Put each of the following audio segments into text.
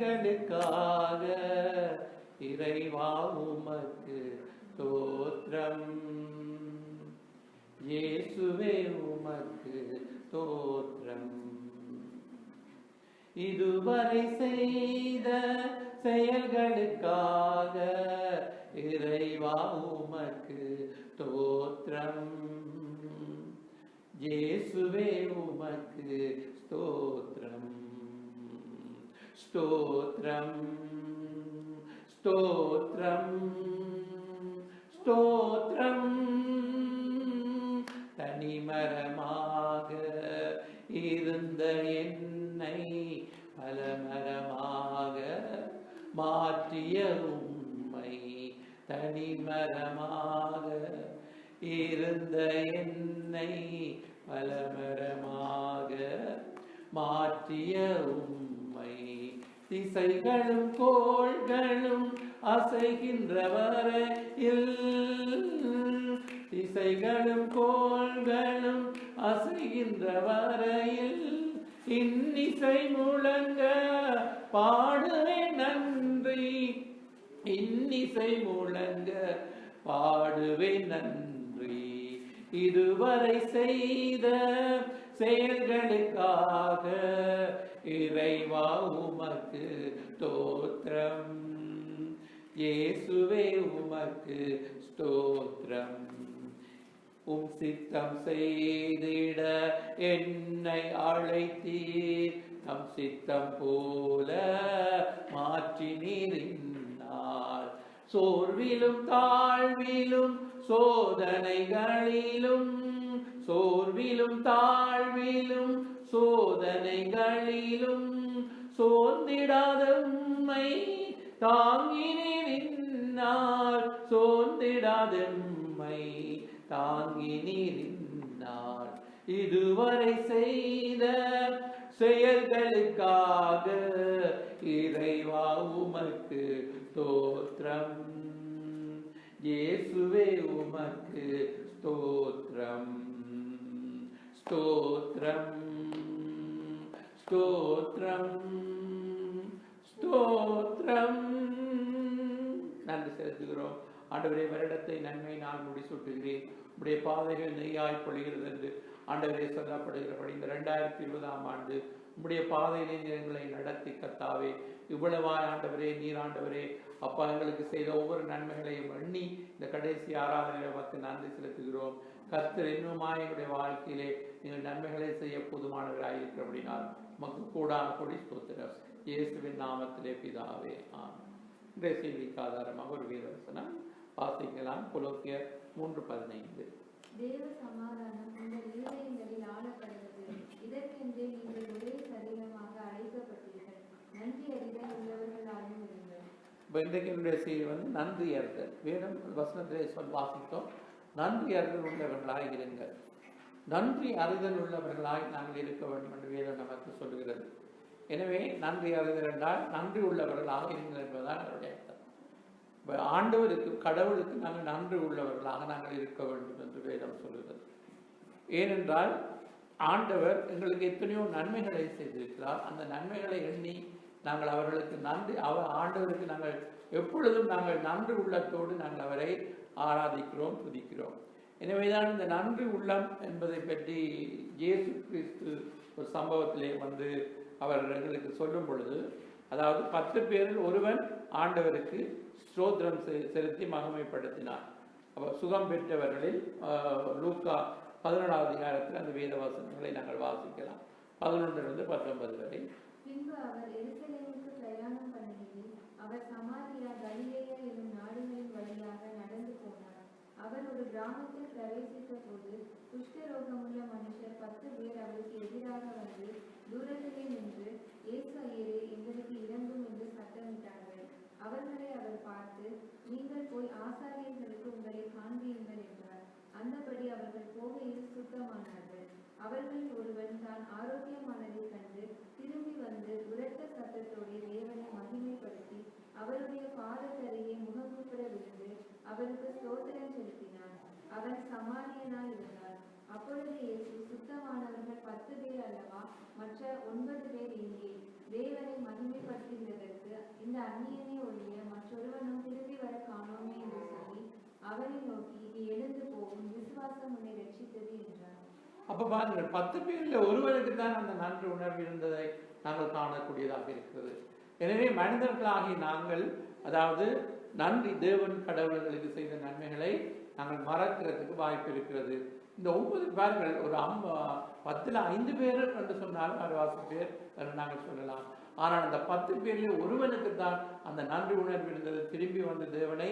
செயல்களுக்காக இறைவா உமக்கு ஸ்தோத்திரம். இயேசுவே உமக்கு ஸ்தோத்திரம். இதுவரை செய்த செயல்களுக்காக இறைவா உமக்கு ஸ்தோத்திரம். இயேசுவே உமக்கு ஸ்தோத்திரம். ஸ்தோத்திரம் ஸ்தோத்திரம் ஸ்தோத்திரம். தனிமரமாக இருந்த என்னை பலமரமாக மாற்றிய உம்மை, தனிமரமாக இருந்த என்னை பலமரமாக மாற்றிய உம்மை, திசைகளும் கோள்களும் அசைகின்ற வரையில், திசைகளும் கோள்களும் அசைகின்ற வரையில் இன்னிசை முழங்க பாடுவேன் நன்றி, இன்னிசை முழங்க பாடுவேன் நன்றி. இதுவரை செய்த செயல்களுக்காக இறைவா உமக்கு ஸ்தோத்திரம். இயேசுவே உமக்கு ஸ்தோத்திரம். உம் சித்தம் செய்திட என்னை அழைத்தீர், நம் சித்தம் போல மாற்றினீர். சோர்விலும் தாழ்விலும் சோதனைகளிலும், சோர்விலும் தாழ்விலும் சோதனைகளிலும் சோர்ந்திடாதம்மை தாங்கினீர். சோர்ந்திடாதம்மை தாங்கினீர். இதுவரை செய்த செயல்களுக்காக இறைவா உமக்கு ஸ்தோத்திரம். இயேசுவே உமக்கு ஸ்தோத்திரம். ஸ்தோத்திரம் ஸ்தோத்திரம் ஸ்தோத்திரம். நன்றி செலுத்துகிறோம். ஆண்டவரே, வருடத்தை நன்மை நான் முடிசூட்டுகிறேன், உடைய பாதைகள் நெய்யாய் பொழிகிறது என்று ஆண்டவரே சொல்லப்படுகிறபடி இந்த 2020ஆம் ஆண்டு உடைய பாதையிலே எங்களை நடத்தி கர்த்தாவே, இவ்வளவாய் ஆண்டவரே, நீர் ஆண்டவரே அப்பா எங்களுக்கு செய்த ஒவ்வொரு நன்மைகளையும் எண்ணி இந்த கடைசி ஆராதனை நமக்கு நன்றி செலுத்துகிறோம். கர்த்தர் இன்னுமாய் எங்களுடைய வாழ்க்கையிலே நீங்கள் நன்மைகளை செய்ய போதுமானவராக இருக்கிறபடினால் உமக்கு கூடான கொடி ஸ்தோத்திரம். இயேசுவின் நாமத்திலே பிதாவே, ஆமென். இன்றைய செய்திக்கு ஆதாரமாக ஒரு வீரவசனம் வாசிக்கலாம். கொலோசியர் 3:15. தேவ சமாதானம் உங்கள் இருதயங்களில் ஆளப்படுகிறது, இதற்கென்றே நீங்கள் ஒரே சரீரமாக அழைக்கப்பட்டீர்கள், நன்றி அறிதல் உள்ளவர்களாகவும் இருங்கள். இன்றைக்கு என்னுடைய செய்தி நன்றி அறிதல். வேதம் வசனத்திலே வாசித்தோம், நன்றி அறிதல் உள்ளவர்களாய் இருங்கள். நன்றி அறிதல் உள்ளவர்களாய் நாங்கள் இருக்க வேண்டும் என்று வேதம் நமக்கு சொல்லுகிறது. எனவே நன்றி அறிதல் என்றால் நன்றி உள்ளவர்களாக இருங்கள் என்பதுதான் என்னுடைய அர்த்தம். ஆண்டவருக்கு, கடவுளுக்கு நாங்கள் நன்றி உள்ளவர்களாக நாங்கள் இருக்க வேண்டும் என்று வேதம் சொல்லுகிறது. ஏனென்றால் ஆண்டவர் எங்களுக்கு எத்தனையோ நன்மைகளை செய்திருக்கிறார். அந்த நன்மைகளை எண்ணி நாங்கள் அவர்களுக்கு நன்றி, ஆண்டவருக்கு நாங்கள் எப்பொழுதும் நாங்கள் நன்றி உள்ளத்தோடு நாங்கள் அவரை ஆராதிக்கிறோம், துதிக்கிறோம். எனவேதான் இந்த நன்றி உள்ளம் என்பதை பற்றி இயேசு கிறிஸ்து ஒரு சம்பவத்திலே அவர் எங்களுக்கு சொல்லும் பொழுது, அதாவது 10 பேரில் ஒருவன் ஆண்டவருக்கு ஸ்தோத்திரம் செலுத்தி மகிமைப்படுத்தினார். அப்போ சுகம் பெற்றவர்களில் லூக்கா 17ஆம் அதிகாரத்தில் அந்த வேத வசனங்களை நாங்கள் வாசிக்கலாம். 11-19 வரை. பின்பு அவர் எருசலேமுக்கு பிரயாணம் பண்ணுகையில் அவர் சமாரியா, கலிலேயா என்னும் நாடுகளின் வழியாக நடந்து போனார். அவர் ஒரு கிராமத்தில் பிரவேசித்த போது குஷ்டரோகமுள்ள மனுஷர் 10 பேர் அவருக்கு எதிராக வந்து தூரத்திலே நின்று, இயேசு ஐயரே, எங்களுக்கு இறங்கும் என்று சத்தமிட்டார்கள். அவர்களை அவர் பார்த்து, நீங்கள் போய் ஆசாரியர்களுக்கு உங்களை காண்பியுங்கள் என்றார். அந்தபடி அவர்கள் போகையில் சுத்தமானார்கள். அவர்களில் ஒருவன் தான் ஆரோக்கியமானதை கண்டு திரும்பி வந்து உரத்த சத்தத்தோடு தேவனை மகிமைப்படுத்தி அவருடைய பாதத்தருகே முகங்குப்புற விழுந்து அவருக்கு ஸ்தோத்திரம் செலுத்தினான். அவன் சமாரியனாய் இருந்தார். அப்பொழுது இயேசு, சுத்தமானவர்கள் 10 பேர் அல்லவா, மற்ற 9 பேர் எங்கே? தேவனை மகிமைப்படுத்துகிறதற்கு விசுவாசம் உன்னை ரட்சித்தது என்றார். அப்ப பாருங்கள், 10 பேரில் ஒருவருக்கு தான் அந்த நன்றி உணர்வு இருந்ததை நாங்கள் காணக்கூடியதாக இருக்கிறது. எனவே மனிதர்களாகி நாங்கள், அதாவது நன்றி, தேவன் கடவுள்களுக்கு செய்த நன்மைகளை நாங்கள் மறக்கிறதுக்கு வாய்ப்பு இருக்கிறது. இந்த 9 பேர்கள் ஒரு 10ல் 5 பேர் என்று சொன்னால் 60 பேர் என்று நாங்கள் சொல்லலாம். ஆனால் அந்த 10 பேரில் ஒருவனுக்கு தான் அந்த நன்றி உணர்வு இருந்தது. திரும்பி வந்து தேவனை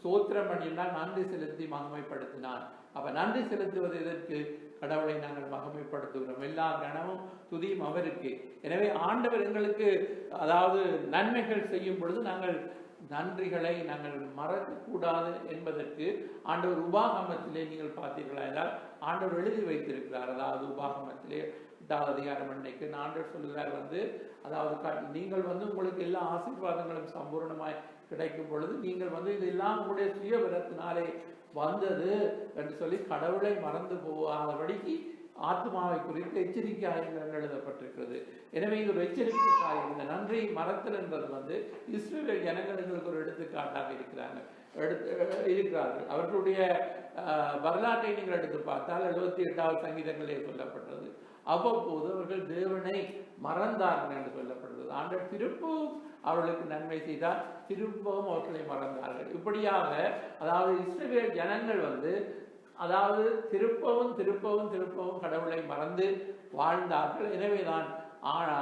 சோத்திரம் பண்ணினால் நன்றி செலுத்தி மகிமைப்படுத்தினான். அப்ப நன்றி செலுத்துவது எதற்கு? கடவுளை நாங்கள் மகிமைப்படுத்துகிறோம். எல்லா கனமும் துதியும் அவருக்கு. எனவே ஆண்டவர் எங்களுக்கு, அதாவது நன்மைகள் செய்யும் பொழுது நாங்கள் நன்றிகளை நாங்கள் மறக்கக்கூடாது என்பதற்கு ஆண்டவர் உபாகமத்திலே நீங்கள் பார்த்தீர்களா என்றால் ஆண்டவர் எழுதி வைத்திருக்கிறார். அதாவது உபாகமத்திலே 8வது அதிகாரம் அன்னைக்கு ஆண்டவர் சொல்லுகிறார் வந்து, அதாவது நீங்கள் வந்து உங்களுக்கு எல்லா ஆசீர்வாதங்களும் சம்பூர்ணமாய் கிடைக்கும் பொழுது நீங்கள் வந்து இதெல்லாம் உங்களுடைய சுய விரத்தினாலே வந்தது என்று சொல்லி கடவுளை மறந்து போகாதபடிக்கு ஆத்மாவை குறித்து எச்சரிக்கையாக எழுதப்பட்டிருக்கிறது. எனவே இது ஒரு எச்சரிக்கைக்காக இந்த நன்றி மறத்தல் என்பது வந்து இஸ்ரவேல் ஜனங்களுக்கு ஒரு எடுத்துக்காட்டாக இருக்கிறார்கள். அவர்களுடைய வரலாற்றை நீங்கள் எடுத்து பார்த்தால் 78வது சங்கீதங்களே சொல்லப்பட்டது. அவ்வப்போது அவர்கள் தேவனை மறந்தார்கள் என்று சொல்லப்படுகிறது. ஆண்டவர் திரும்பவும் அவர்களுக்கு நன்மை செய்தால் திரும்பவும் அவர்களை மறந்தார்கள். இப்படியாக அதாவது இஸ்ரவேல் ஜனங்கள் வந்து அதாவது திருப்பவும் கடவுளை மறந்து வாழ்ந்தார்கள். எனவேதான்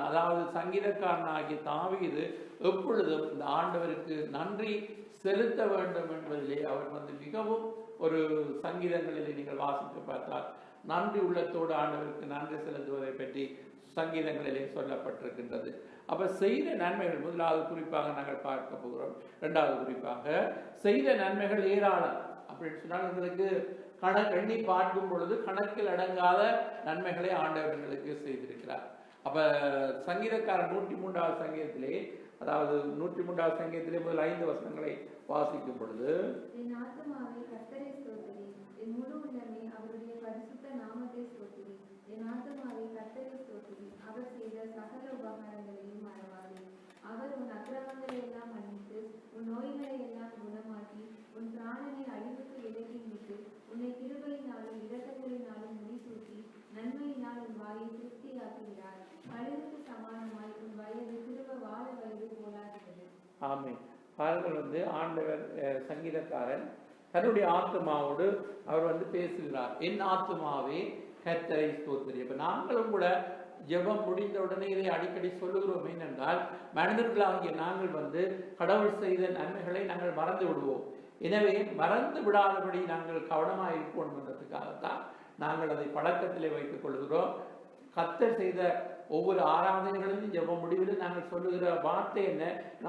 அதாவது சங்கீதக்காரனாகிய தாவீது எப்பொழுதும் இந்த ஆண்டவருக்கு நன்றி செலுத்த வேண்டும் என்பதிலே அவர் வந்து மிகவும் ஒரு சங்கீதங்களிலே நீங்கள் வாசித்து பார்த்தால் நன்றி உள்ளத்தோடு ஆண்டவருக்கு நன்றி செலுத்துவதை பற்றி சங்கீதங்களிலே சொல்லப்பட்டிருக்கின்றது. அப்ப செய்த நன்மைகள் முதலாவது குறிப்பாக நாங்கள் பார்க்க போகிறோம். 2வது குறிப்பாக செய்த நன்மைகள் ஏராளம் அப்படின்னு சொன்னால் உங்களுக்கு எண்ணி பார்க்கும் பொழுது கணக்கில் அடங்காத நன்மைகளை ஆண்டவர்களுக்கு செய்திருக்கிறார். அப்ப சங்கீதக்காரன் 103வது சங்கீதத்திலே, அதாவது 103வது சங்கீதத்திலே முதல் 5 வசனங்களை வாசிக்கும் பொழுது, என் ஆத்துமாவே கர்த்தரை ஸ்தோத்திரி, என் முழு உள்ளமே அவருடைய பரிசுத்த நாமத்தை ஸ்தோத்திரி. என் ஆத்துமாவே கர்த்தரை ஸ்தோத்திரி, அவர் செய்த சகல உபகாரங்களையும் மறவாதே. அவர் உன் அக்கிரமங்களை எல்லாம் மன்னித்து உன் நோய்களை எல்லாம் குணமாக்கி உன் பிராணனை அழிவுக்கு விலக்கி மீட்டு உன்னை கிருபையினாலும் இரக்கங்களினாலும் முடிசூட்டி நன்மையினால் உன் வாயை திருப்தியாக்குகிறார். அழிவுக்கு சமானமாய் உன் வயது திரும்ப வாழ வயது போலாகிறது. ஆமென். பாருங்கள் வந்து ஆண்டவர் சங்கீதக்காரன் தன்னுடைய ஆத்மாவோடு அவர் வந்து பேசுகிறார். என் ஆத்மாவே கர்த்தரை ஸ்தோத்திரி. இப்ப நாங்களும் கூட ஜெபம் முடிந்த உடனே இதை அடிக்கடி சொல்லுகிறோம். ஏனென்றால் மனிதர்களாகிய நாங்கள் வந்து கடவுள் செய்த நன்மைகளை நாங்கள் மறந்து விடுவோம். எனவே மறந்து விடாதபடி நாங்கள் கவனமாக இருப்போம் என்பதற்காகத்தான் நாங்கள் அதை பழக்கத்திலே வைத்துக் கொள்கிறோம். கர்த்தர் செய்த ஒவ்வொரு ஆராதனைகளிலும் ஜெபம் முடிவில் நாங்கள் சொல்லுகிற வார்த்தை என்ன?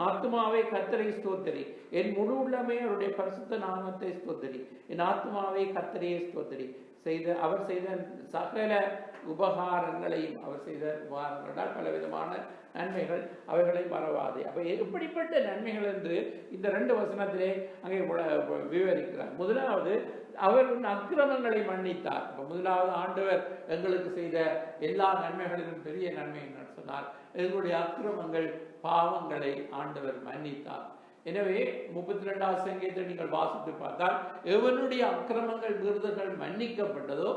ஆத்மாவே கர்த்தரை ஸ்தோத்திரி, என் முழு உள்ளமே அவருடைய பரிசுத்த நாமத்தை ஸ்தோத்திரி, என் ஆத்மாவே கர்த்தரையே ஸ்தோத்திரி. அவர் செய்த சகல உபகாரங்களையும், அவர் செய்த உபகாரங்களால் பலவிதமான நன்மைகள் அவைகளை மறவாதே. அப்ப எப்படிப்பட்ட நன்மைகள் என்று இந்த 2 வசனத்திலே அங்கே விவரிக்கிறார். முதலாவது அவர் அக்கிரமங்களை மன்னித்தார். முதலாவது ஆண்டவர் எங்களுக்கு செய்த எல்லா நன்மைகளிலும் பெரிய நன்மை என்று சொன்னார், எங்களுடைய அக்கிரமங்கள் பாவங்களை ஆண்டவர் மன்னித்தார். எனவே 32வது சங்கீதத்தை நீங்கள் வாசித்து பார்த்தால் எவனுடைய அக்கிரமங்கள் மீறுதல்கள் மன்னிக்கப்பட்டதோ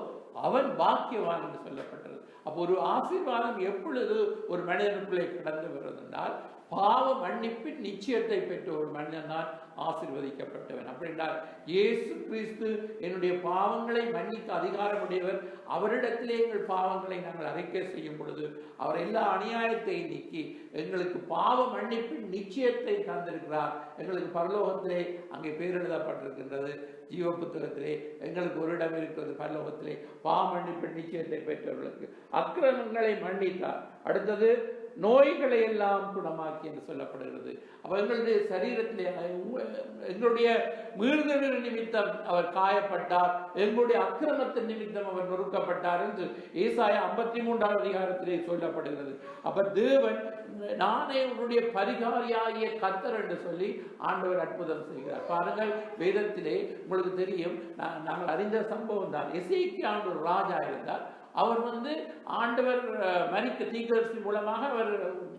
அவன் பாக்கியவான் என்று சொல்லப்பட்டது. அப்போ ஒரு ஆசீர்வாதம் எப்பொழுது ஒரு மனிதனுக்குள்ளே கடந்து வருவது என்றால் பாவ மன்னிப்பின் நிச்சயத்தை பெற்ற ஒரு மனிதன் தான் ஆசீர்வதிக்கப்பட்டவன். அப்படின்றால் இயேசு கிறிஸ்து என்னுடைய பாவங்களை மன்னிக்க அதிகாரமுடையவர். அவரிடத்திலே எங்கள் பாவங்களை நாங்கள் அறிக்கை செய்யும் பொழுது அவர் எல்லா அநியாயத்தை நீக்கி எங்களுக்கு பாவ மன்னிப்பின் நிச்சயத்தை தந்திருக்கிறார். எங்களுக்கு பரலோகத்திலே அங்கே பேர் எழுதப்பட்டிருக்கின்றது. ஜீவ புத்தகத்திலே எங்களுக்கு ஒரு இடம் இருக்கிறது பரலோகத்திலே பாவ மன்னிப்பின் நிச்சயத்தை பெற்றவர்களுக்கு. அக்கிரமங்களை மன்னித்தார். அடுத்தது நோய்களை எல்லாம் குணமாக்கி என்று சொல்லப்படுகிறது. அப்ப எங்களுடைய சரீரத்திலே எங்களுடைய மீறுதலின் நிமித்தம் அவர் காயப்பட்டார், எங்களுடைய அக்கிரமத்தின் நிமித்தம் அவர் நொறுக்கப்பட்டார் என்று ஏசாயா 53வது அதிகாரத்திலே சொல்லப்படுகிறது. அப்ப தேவன் நானே உன்னுடைய பரிகாரியாகிய கர்த்தர் என்று சொல்லி ஆண்டவர் அற்புதம் செய்கிறார். பாருங்கள், வேதத்திலே உங்களுக்கு தெரியும், நாங்கள் அறிந்த சம்பவம் தான். எசேக்கியா ஒரு ராஜா இருந்தார். அவர் வந்து ஆண்டவர் மரிக்க தீர்க்கதரிசி மூலமாக அவர்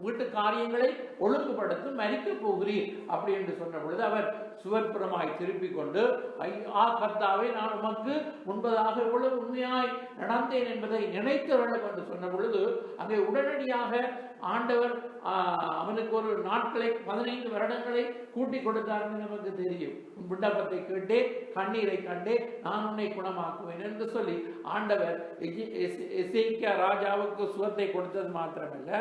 வீட்டு காரியங்களை ஒழுங்குபடுத்தும், மரிக்க போகிறீர் அப்படி என்று சொன்ன பொழுது அவர் சுவர்புறமாய் திருப்பிக் கொண்டு, கர்த்தாவே, நான் உமக்கு முன்பதாக எவ்வளவு உண்மையாய் நடந்தேன் என்பதை நினைத்தவர்கள் என்று சொன்ன பொழுது அங்கே உடனடியாக ஆண்டவர் அவனுக்கு ஒரு நாட்களை 15 வருடங்களை கூட்டி கொடுத்தார்னு நமக்கு தெரியும். விண்ணப்பத்தை கேட்டே, கண்ணீரை கண்டே, நான் உன்னை குணமாக்குவேன் என்று சொல்லி ஆண்டவர் எசேக்கியா ராஜாவுக்கு சுகத்தை கொடுத்தது மாத்திரமல்ல,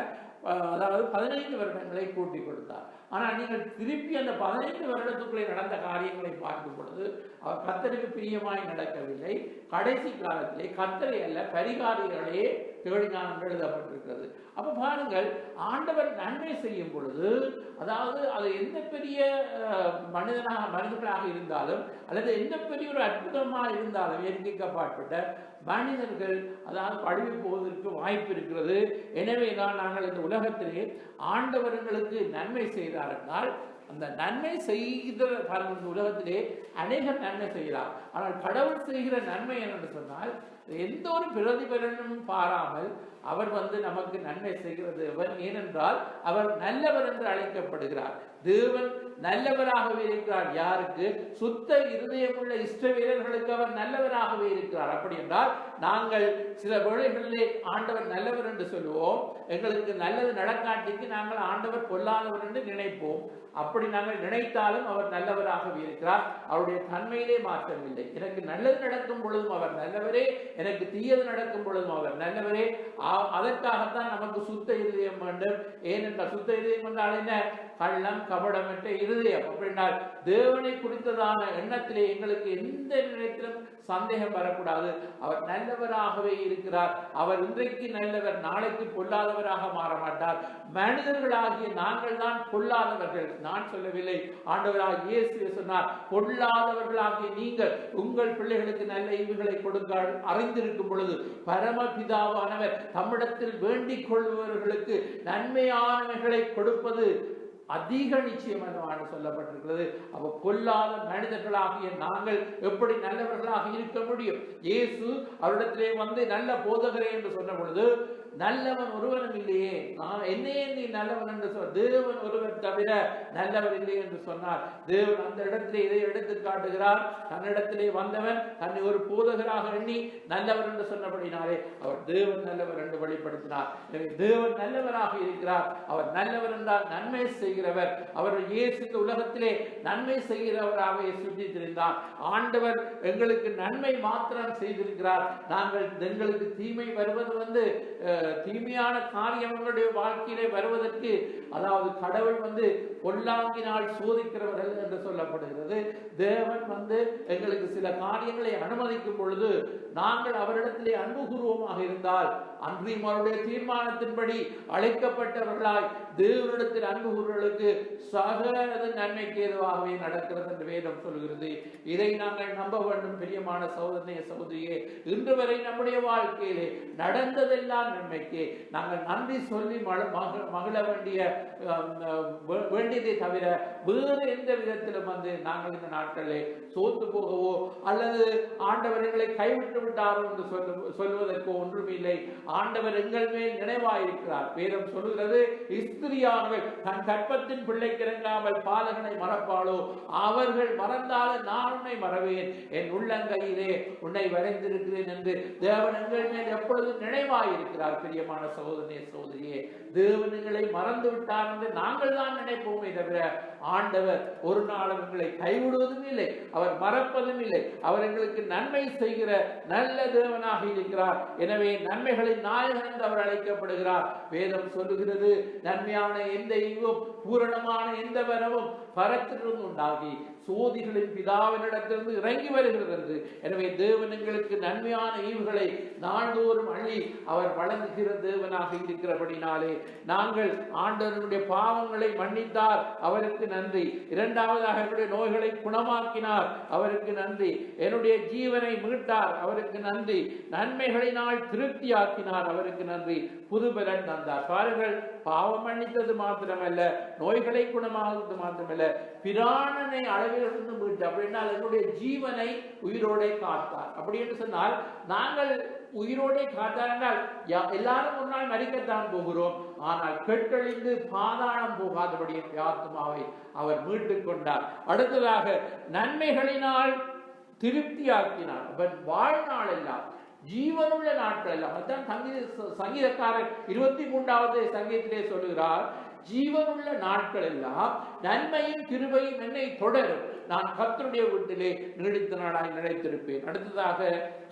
அதாவது 15 வருடங்களை கூட்டி கொடுத்தார். ஆனால் நீங்கள் திருப்பி அந்த 15 வருடத்துக்குள்ளே நடந்த காரியங்களை பார்க்கும் பொழுது அவர் கர்த்தருக்கு பிரியமாய் நடக்கவில்லை. கடைசி காலத்திலே கர்த்தரை அல்ல பரிகாரிகளையே தேடினான் என்று எழுதப்பட்டிருக்கிறது. அப்ப பாருங்கள், ஆண்டவர் நன்மை செய்யும் பொழுது, அதாவது அது எந்த பெரிய மனிதர்களாக இருந்தாலும் அல்லது எந்த பெரிய ஒரு அற்புதமாக இருந்தாலும் இயற்கைக்காப்பாற்பட்ட மனிதர்கள் அதாவது பழுவி போவதற்கு வாய்ப்பு இருக்கிறது. எனவே தான் நாங்கள் இந்த உலகத்திலே ஆண்டவர்களுக்கு நன்மை செய்தார் என்றால், அந்த நன்மை செய்கிற பாருங்கள், உலகத்திலே அநேகர் நன்மை செய்கிறார். ஆனால் கடவுள் செய்கிற நன்மை என்று சொன்னால் எந்த ஒரு பிரதிபலனும் பாராமல் அவர் நமக்கு நன்மை செய்கிறது. ஏனென்றால் அவர் நல்லவர் என்று அழைக்கப்படுகிறார். தேவன் நல்லவராகவே இருக்கிறார். யாருக்கு? சுத்த இருதயமுள்ள இஷ்டவீரர்களுக்கு அவர் நல்லவராகவே இருக்கிறார். அப்படி என்றால் நாங்கள் சில வேளைகளிலே ஆண்டவர் நல்லவர் என்று சொல்லுவோம். எங்களுக்கு நல்லது நடக்காட்டிக்கு நாங்கள் ஆண்டவர் பொல்லாதவர் என்று நினைப்போம். அப்படி நாங்கள் நினைத்தாலும் அவர் நல்லவராகவே இருக்கிறார். அவருடைய தன்மையிலே மாற்றமில்லை. எனக்கு நல்லது நடக்கும் பொழுதும் அவர் நல்லவரே, எனக்கு தீயது நடக்கும் பொழுதும் அவர் நல்லவரே. அதற்காகத்தான் நமக்கு சுத்த இருதயம் வேண்டும். ஏனென்றால் சுத்த இருதயம் என்றால் என்ன? கள்ளம் கபடமற்ற இருதயம். அப்படின்னால் தேவனை குறித்ததான எண்ணத்திலே எங்களுக்கு எந்த நேரத்திலும் சந்தேகம் வரக்கூடாது. அவர் நல்லவராகவே இருக்கிறார். அவர் இன்றைக்கு நல்லவர், நாளைக்கு பொல்லாதவராக மாற மாட்டார். மனிதர்களாகிய நாங்கள் தான் பொல்லாதவர்கள். நான் சொல்லவில்லை, ஆண்டவராக இயேசு சொன்னார், பொல்லாதவர்களாகிய நீங்கள் உங்கள் பிள்ளைகளுக்கு நல்ல ஈவுகளை கொடுக்க அறிந்திருக்கும் பொழுது பரமபிதாவானவர் தம்மிடத்தில் வேண்டிக் கொள்பவர்களுக்கு நன்மையானவைகளை கொடுப்பது அதிக நிச்சயம் என்று சொல்லப்பட்டிருக்கிறது. அப்ப பொல்லாத மனிதர்களாகிய நாங்கள் எப்படி நல்லவர்களாக இருக்க முடியும்? இயேசு அவரிடத்திலே நல்ல போதகரே என்று சொன்ன பொழுது, நல்லவன் ஒருவனும் இல்லையே, நான் என்னையே நீ நல்லவன் என்று சொல், தேவன் ஒருவர் தவிர நல்லவர் இல்லை என்று சொன்னார். தேவன் அந்த இடத்திலே இதை எடுத்து காட்டுகிறார். தன்னிடத்திலே வந்தவன் தன்னை ஒரு போதகராக எண்ணி நல்லவர் என்று சொன்னபடினாலே அவர் தேவன் நல்லவர் என்று வெளிப்படுத்தினார். எனவே தேவன் நல்லவராக இருக்கிறார். அவர் நல்லவர் என்றால் நன்மை செய்கிறவர். அவர் இயேசு உலகத்திலே நன்மை செய்கிறவராக சுற்றி திரிந்தார். ஆண்டவர் எங்களுக்கு நன்மை மாத்திரம் செய்திருக்கிறார். நாங்கள் எங்களுக்கு தீமை வருவது தீமையான காரியம் எங்களுடைய வாழ்க்கையிலே வருவதற்கு, அதாவது கடவுள் பொல்லாங்கினால் சோதிக்கிறவர்கள் என்று சொல்லப்படுகிறது. தேவன் எங்களுக்கு சில காரியங்களை அனுமதிக்கும் பொழுது நாங்கள் அவரிடத்திலே அன்பு கூர்வமாக இருந்தால், அன்றையும் அவருடைய தீர்மானத்தின்படி அழைக்கப்பட்டவர்களாய் தேவனிடத்தில் அன்பு கூறுவர்களுக்கு சகல நன்மைக்கு ஏதுவாகவே நடக்கிறது என்று வேதம் சொல்கிறது. இதை நாங்கள் நம்ப வேண்டும். பிரியமான சகோதரனே, சகோதரியே, இன்று வரை நம்முடைய வாழ்க்கையிலே நடந்ததெல்லாம் நன்மைக்கு. நாங்கள் நன்றி சொல்லி மகிழ வேண்டியதை தவிர வேறு எந்த விதத்திலும் நாங்கள் இந்த நாட்களிலே சோர்ந்து போகவோ அல்லது ஆண்டவர் எங்களை கைவிட்டு விட்டாரோ என்று சொல்வதற்கு ஒன்றும் இல்லை. ஆண்டவர் எங்கள் மேல் நினைவாயிருக்கிறார். வேதம் சொல்லுகிறது, ஸ்திரியானவள் தன் கற்பத்தின் பிள்ளைக்கு இறங்காமல் பாலகனை மறப்பாளோ, அவர்கள் மறந்தாலும் நான் உன்னை மறவேன், என் உள்ளங்கையிலே உன்னை வரைந்திருக்கிறேன் என்று தேவன் எங்கள் மேல் எப்பொழுது நினைவாயிருக்கிறார். பிரியமான சகோதரனே, சகோதரியே, தேவன்களை மறந்து விட்டார் என்று நாங்கள் தான் நினைப்போமே தவிர ஆண்டவர் ஒரு நாளும் எங்களை கைவிடுவதும் இல்லை, அவர் மறப்பதும் இல்லை. அவர் எங்களுக்கு நன்மை செய்கிற நல்ல தேவனாக இருக்கிறார். எனவே நன்மைகளின் நாயகன் என்று அவர் அழைக்கப்படுகிறார். வேதம் சொல்லுகிறது, நன்மையான எந்த ஈவும் பூரணமான எந்த வரமும் பரத்திலிருந்து உண்டாகி சோதிகளின் பிதாவினிடத்திலிருந்து இறங்கி வருகிறது என்று. எனவே தேவன் எங்களுக்கு நன்மையான ஈவுகளை நாள்தோறும் அள்ளி அவர் வழங்குகிற தேவனாக இருக்கிறபடினாலே நாங்கள் ஆண்டவருடைய பாவங்களை மன்னித்தார், அவருக்கு நன்றி. இரண்டாவதாக என்னுடைய நோய்களை குணமாக்கினார், அவருக்கு நன்றி. என்னுடைய ஜீவனை மீட்டார், அவருக்கு நன்றி. நன்மைகளினால் திருப்தியாக்கினார், அவருக்கு நன்றி. புதுபலன் தந்தார். பாருங்கள், பாவம் மன்னித்தது மாத்திரமல்ல, நோய்களை குணமானது மாத்திரமல்ல, பிராணனை அளவிலிருந்து மீட்டு, அப்படின்னா என்னுடைய ஜீவனை உயிரோட காத்தார். அப்படி என்று சொன்னால் நாங்கள் உயிரோடே காத்தார் என்றால் எல்லாரும் ஒரு நாள் மரிக்கத்தான் போகிறோம். ஆனால் கெட்டழிந்து பாதாளம் போகாதபடி ஆத்துமாவை அவர் மீட்டுக் கொண்டார். அடுத்ததாக நன்மைகளினால் திருப்தியாக்கினார். அவன் வாழ்நாள் எல்லாம் ஜீவனுள்ள நாட்கள் எல்லாம், அதுதான் சங்கீதக்காரர் 23வது சங்கீதத்திலே சொல்லுகிறார், ஜீவனுள்ள நாட்கள் எல்லாம் நன்மையும் கிருபையும் என்னை தொடரும், நான் கர்த்தருடைய வீட்டிலே நீடித்த நாளாய் நிலைத்திருப்பேன். அடுத்ததாக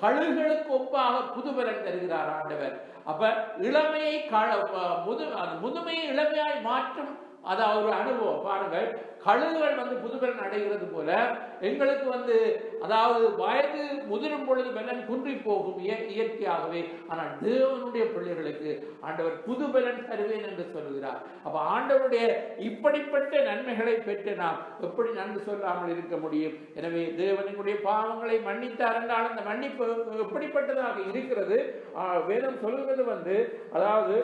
கழுகுகளுக்கு ஒப்பாக புதுபலன் தருகிறார் ஆண்டவர். அப்ப இளமையை முதுமையை இளமையாய் மாற்றும் அதாவது ஒரு அனுபவம் பாருங்கள். கழுகுகள் புதுபலன் அடைகிறது போல எங்களுக்கு அதாவது வயது முதிரும் பொழுது பலன் குன்றி போகும் இயற்கையாகவே. ஆனால் தேவனுடைய பிள்ளைகளுக்கு ஆண்டவர் புதுபலன் தருவேன் என்று சொல்கிறார். அப்ப ஆண்டவருடைய இப்படிப்பட்ட நன்மைகளை பெற்று நாம் எப்படி நன்கு சொல்லாமல் இருக்க முடியும்? எனவே தேவனுடைய பாவங்களை மன்னித்தார் என்றால் அந்த மன்னிப்பு எப்படிப்பட்டதாக இருக்கிறது? வேதம் சொல்கிறது அதாவது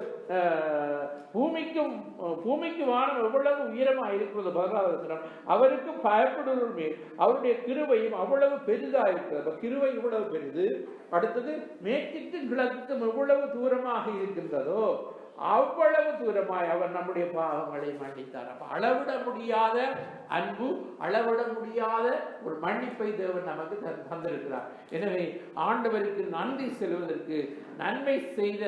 பூமிக்கு வானம் எவ்வளவு உயரமாக இருக்கிறது, 16வது வசனம், அவருக்கு பயப்படுவதன் மேல் அவருடைய கிருபையும் அவ்வளவு பெரிதாக இருக்கிறது. கிருபை இவ்வளவு பெரிது. அடுத்தது மேற்கிற்கும் கிழக்குக்கும் எவ்வளவு தூரமாக இருக்கின்றதோ அவ்வளவு தூரமாய் அவர் நம்முடைய பாவங்களை மன்னித்தார். அப்ப அளவிட முடியாத அன்பு, அளவிட முடியாத ஒரு மன்னிப்பை தேவன் நமக்கு தந்திருக்கிறார். எனவே ஆண்டவருக்கு நன்றி செல்வதற்கு நன்மை செய்த